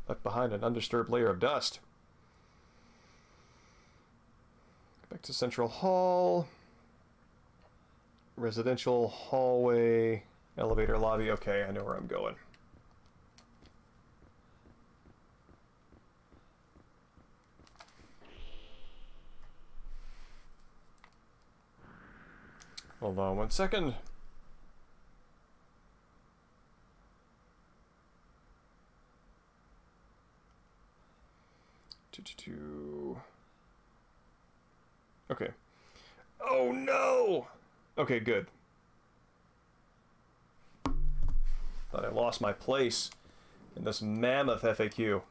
Left behind an undisturbed layer of dust. Back to Central Hall. Residential hallway. Elevator lobby. Okay, I know where I'm going. Hold on 1 second. Okay. Oh no! Okay, good. Thought I lost my place in this mammoth FAQ.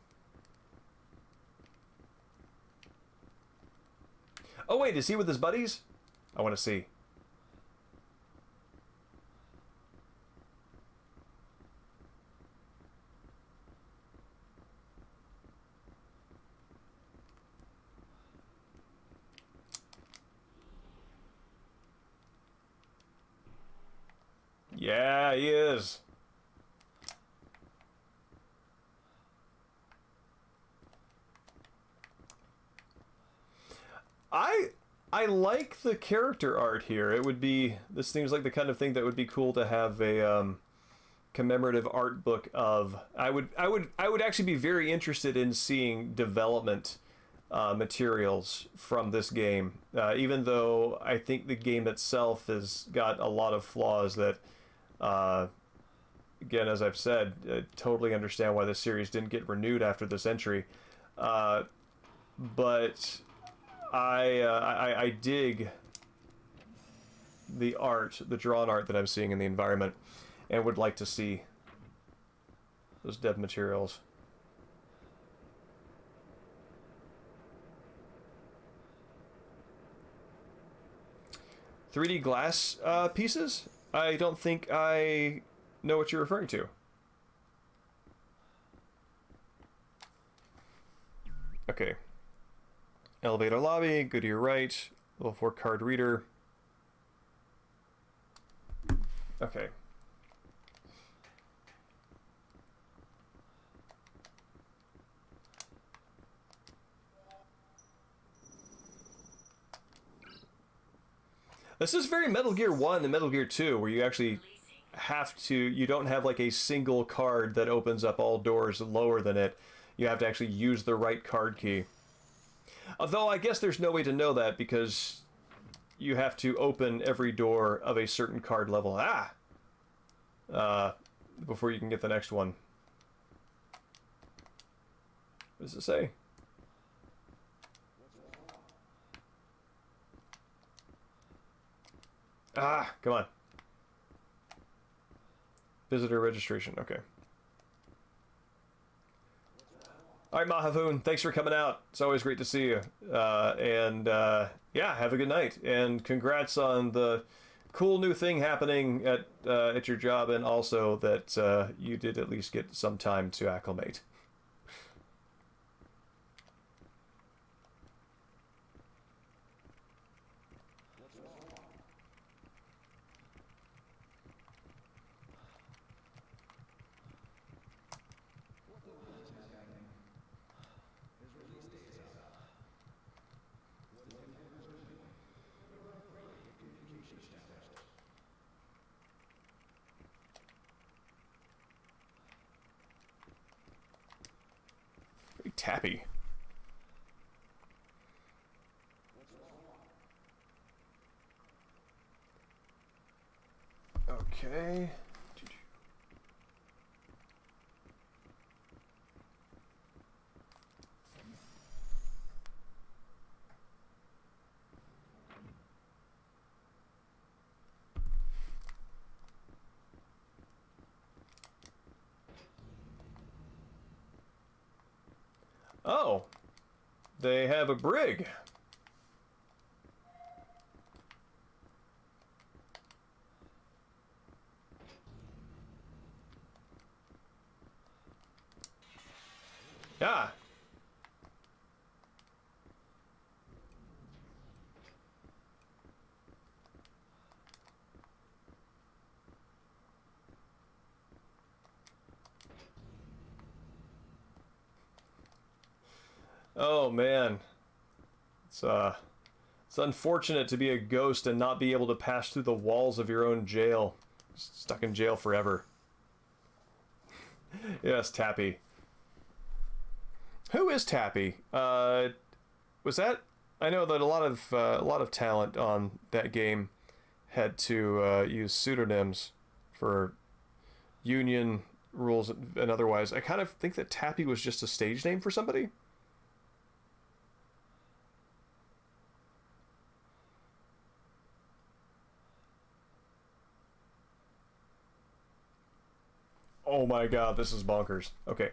Oh wait, is he with his buddies? I want to see. Yeah, he is. I like the character art here. It would be, this seems like the kind of thing that would be cool to have a commemorative art book of. I would actually be very interested in seeing development materials from this game, even though I think the game itself has got a lot of flaws that, again, as I've said, I totally understand why this series didn't get renewed after this entry. But I dig the art, the drawn art that I'm seeing in the environment, and would like to see those dev materials. "3D glass pieces? I don't think I know what you're referring to." Okay. Elevator lobby, go to your right. Level 4 card reader. Okay. This is very Metal Gear 1 and Metal Gear 2, where you actually have to, you don't have like a single card that opens up all doors lower than it. You have to actually use the right card key. Although I guess there's no way to know that because you have to open every door of a certain card level. Before you can get the next one. What does it say? Come on. Visitor registration, okay. Alright, Mahavoon, thanks for coming out. It's always great to see you. Yeah, have a good night. And congrats on the cool new thing happening at your job, and also that you did at least get some time to acclimate. be Tappy. Okay. Oh, they have a brig. Yeah. Oh man. It's unfortunate to be a ghost and not be able to pass through the walls of your own jail. Stuck in jail forever. Yes, Tappy. Who is Tappy? Was that? I know that a lot of talent on that game had to use pseudonyms for union rules and otherwise. I kind of think that Tappy was just a stage name for somebody. Oh my god, this is bonkers. Okay.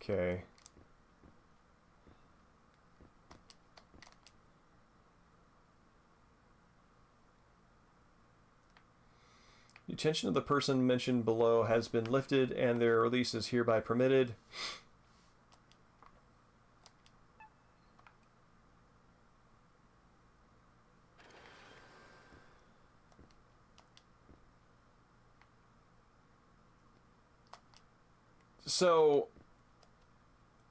Okay. The attention of the person mentioned below has been lifted and their release is hereby permitted. So,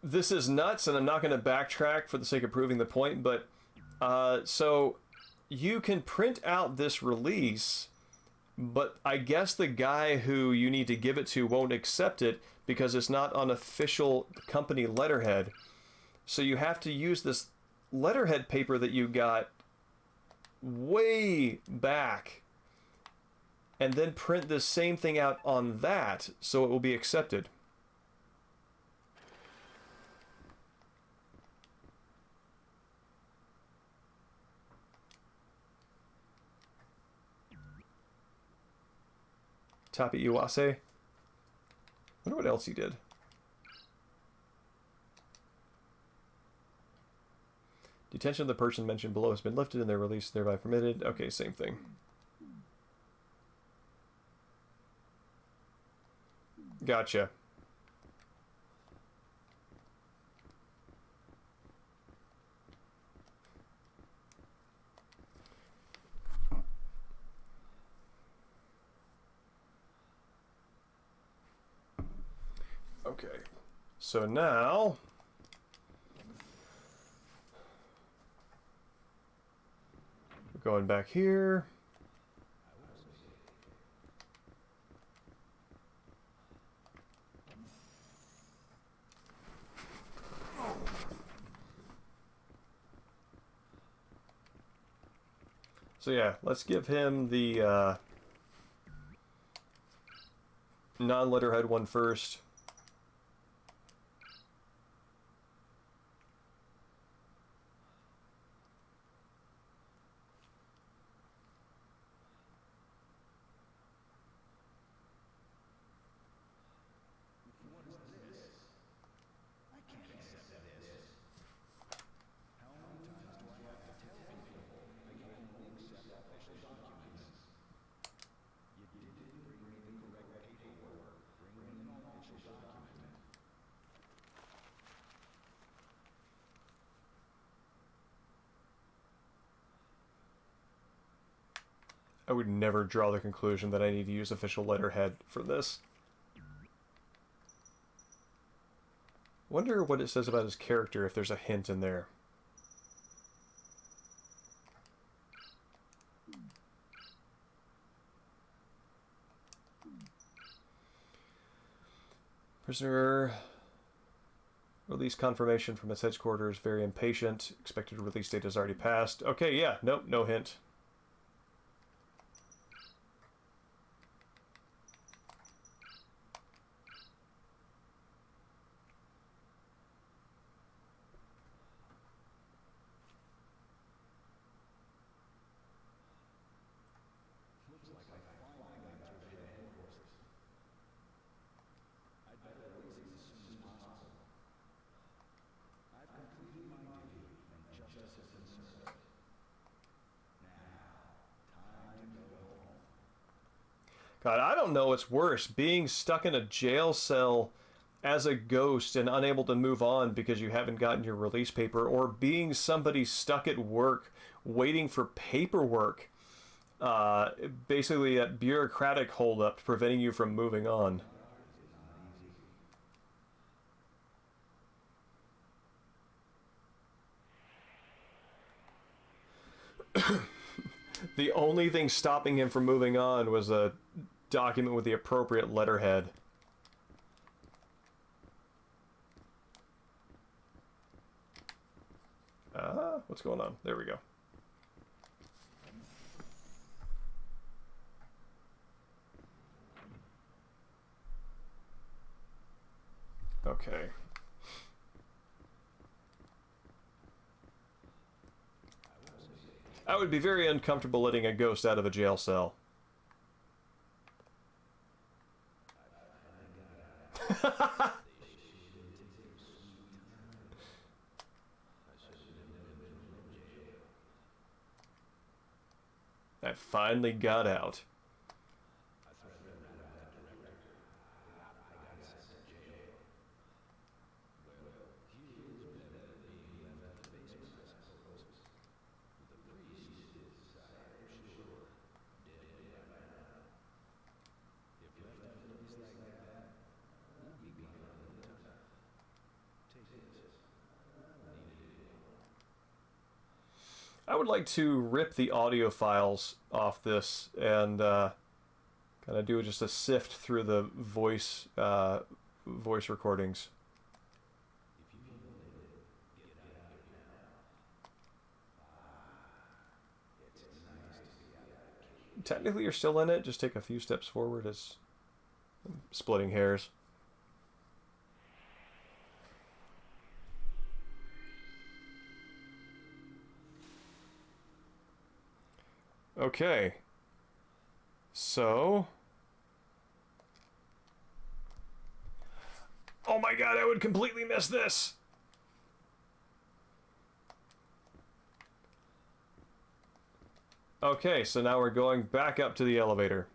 this is nuts, and I'm not going to backtrack for the sake of proving the point, but so you can print out this release, but I guess the guy who you need to give it to won't accept it because it's not on official company letterhead. So you have to use this letterhead paper that you got way back and then print the same thing out on that so it will be accepted. Tapi Iwase. Wonder what else he did. Detention of the person mentioned below has been lifted and their release thereby permitted. Okay, same thing. Gotcha. Okay, so now we're going back here. So yeah, let's give him the non-letterhead one first. I would never draw the conclusion that I need to use official letterhead for this. Wonder what it says about his character if there's a hint in there. Prisoner. Release confirmation from its headquarters. Very impatient. Expected release date has already passed. Okay, yeah. Nope, no hint.
Looks like I finally got through to headquarters. I'd better release as soon as possible. I've completed my duty, and justice has been served. Now, time to go home.
God, I don't know what's worse, being stuck in a jail cell as a ghost and unable to move on because you haven't gotten your release paper, or being somebody stuck at work waiting for paperwork. Basically, that bureaucratic holdup preventing you from moving on. The only thing stopping him from moving on was a document with the appropriate letterhead. What's going on? There we go. Okay. I would be very uncomfortable letting a ghost out of a jail cell. I finally got out. I would like to rip the audio files off this and kind of do just a sift through the voice recordings. Technically, you're still in it. Just take a few steps forward. As splitting hairs. Okay. So. Oh my god, I would completely miss this! Okay, so now we're going back up to the elevator.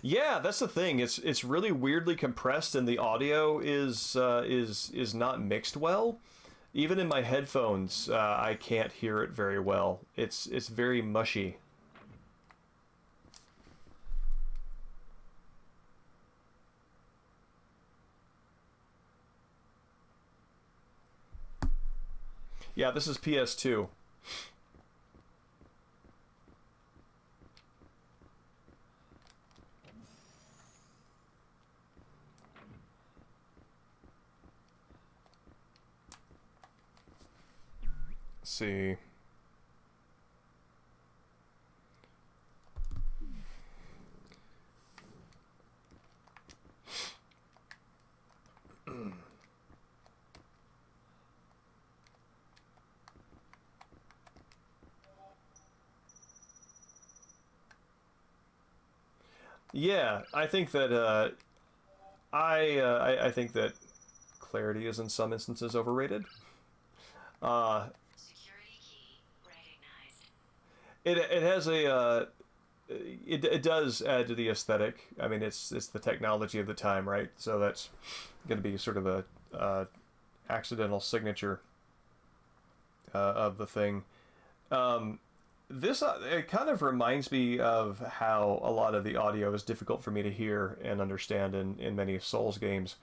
Yeah, that's the thing. It's really weirdly compressed, and the audio is not mixed well. Even in my headphones, I can't hear it very well. It's very mushy. Yeah, this is PS2. See. Yeah, I think that I think that clarity is in some instances overrated.
Security key recognized.
It has a it does add to the aesthetic. I mean, it's the technology of the time, right? So that's going to be sort of a accidental signature of the thing. This it kind of reminds me of how a lot of the audio is difficult for me to hear and understand in many Souls games,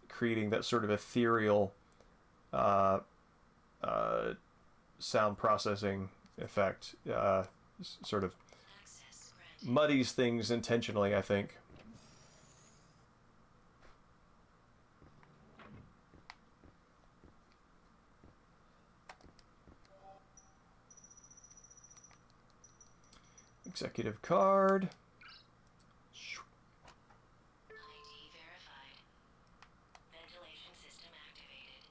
creating that sort of ethereal sound processing effect. Sort of muddies things intentionally, I think. Executive card.
ID verified. Ventilation system activated.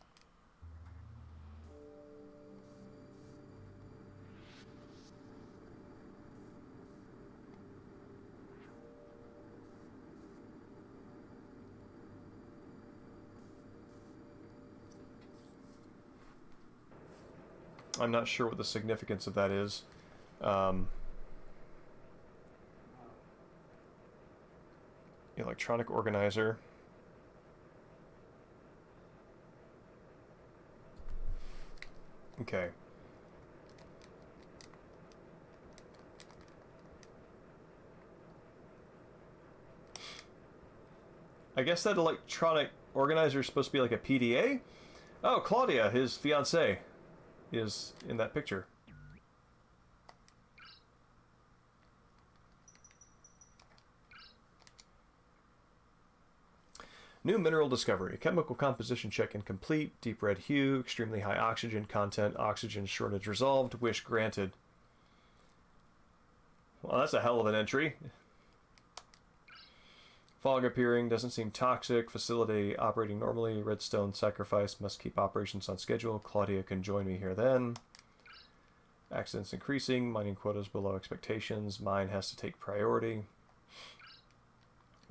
I'm not sure what the significance of that is. Electronic organizer. Okay. I guess that electronic organizer is supposed to be like a PDA? Oh, Claudia, his fiancée, is in that picture. New mineral discovery. Chemical composition check incomplete. Deep red hue. Extremely high oxygen content. Oxygen shortage resolved. Wish granted. Well, that's a hell of an entry. Fog appearing. Doesn't seem toxic. Facility operating normally. Redstone sacrifice. Must keep operations on schedule. Claudia can join me here then. Accidents increasing. Mining quotas below expectations. Mine has to take priority.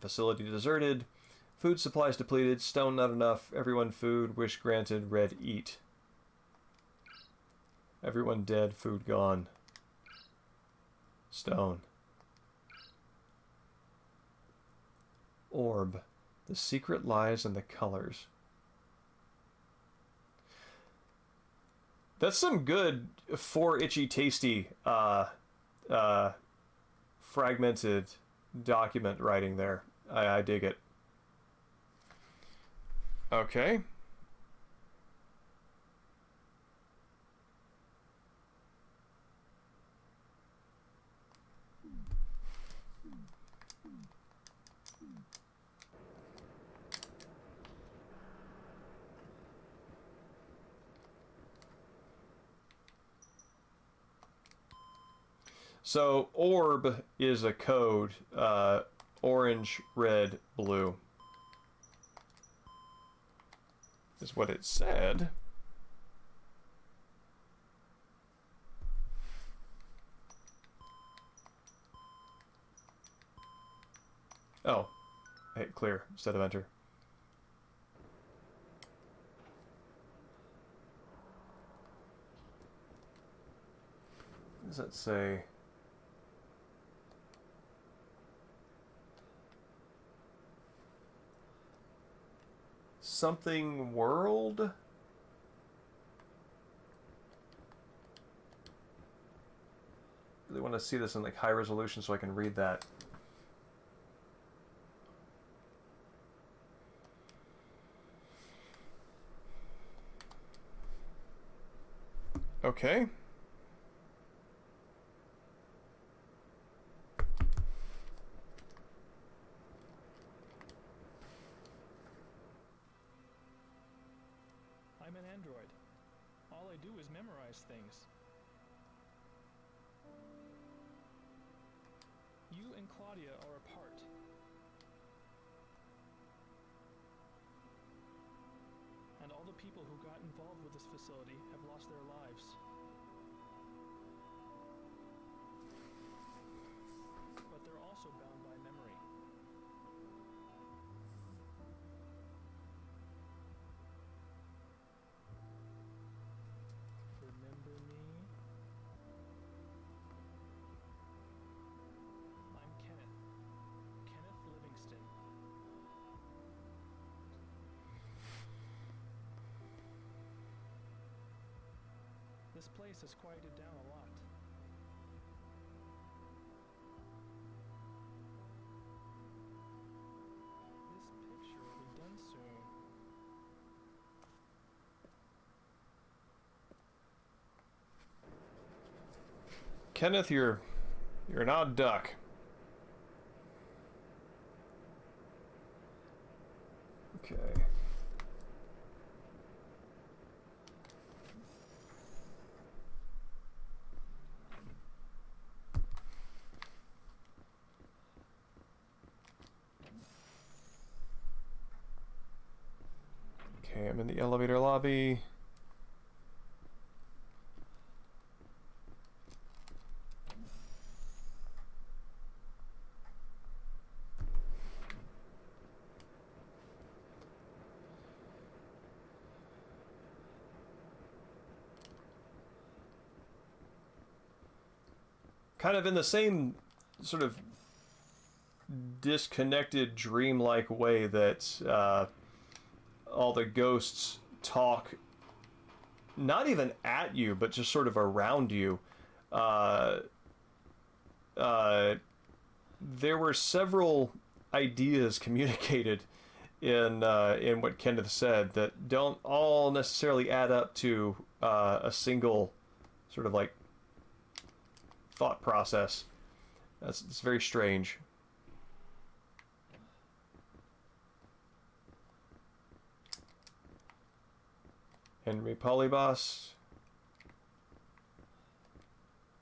Facility deserted. Food supplies depleted. Stone not enough. Everyone food. Wish granted. Red eat. Everyone dead. Food gone. Stone. Orb. The secret lies in the colors. That's some good for itchy tasty fragmented document writing there. I dig it. Okay. So orb is a code. Orange, red, blue. Is what it said. Oh, I hit clear instead of enter. What does that say? Something world? Really want to see this in like high resolution so I can read that. Okay.
I'm an android. All I do is memorize things. You and Claudia are apart. And all the people who got involved with this facility have lost their lives. But they're also bound by memory. Remember me? I'm Kenneth. Kenneth Livingston. This place has quieted down a lot. This picture will be done soon.
Kenneth, you're an odd duck. Okay. Okay, I'm in the elevator lobby. Kind of in the same sort of disconnected, dreamlike way that all the ghosts talk, not even at you, but just sort of around you. Uh, there were several ideas communicated in what Kenneth said that don't all necessarily add up to a single sort of like thought process. It's very strange. Henry Polybos,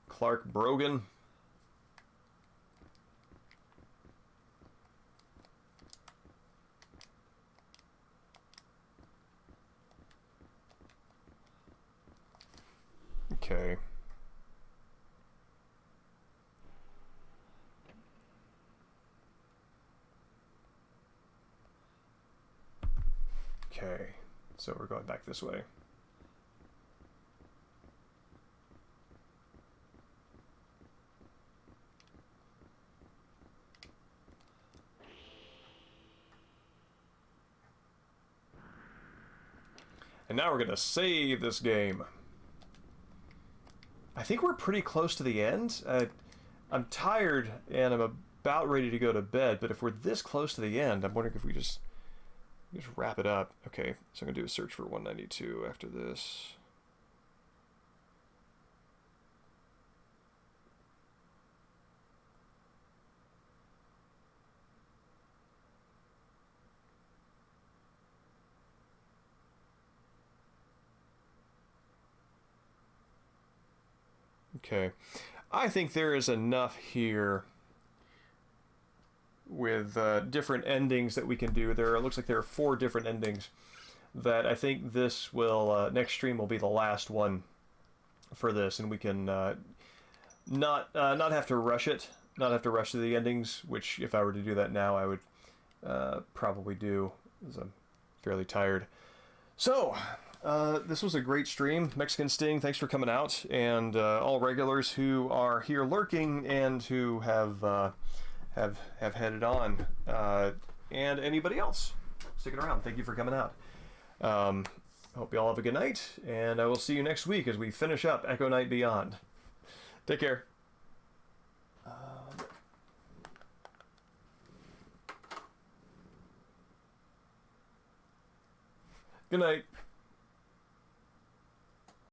Clark Brogan. Okay. Okay, so we're going back this way. And now we're gonna save this game. I think we're pretty close to the end. I'm tired and I'm about ready to go to bed, but if we're this close to the end, I'm wondering if we just wrap it up. Okay, so I'm gonna do a search for 192 after this. Okay, I think there is enough here with different endings that we can do. It looks like there are 4 different endings that I think this will, next stream will be the last one for this, and we can not have to rush it, not have to rush to the endings, which if I were to do that now, I would probably do, as I'm fairly tired. So, this was a great stream. Mexican Sting, thanks for coming out, and all regulars who are here lurking and who have headed on, and anybody else sticking around. Thank you for coming out. Hope you all have a good night, and I will see you next week as we finish up Echo Night Beyond. Take care. Good night.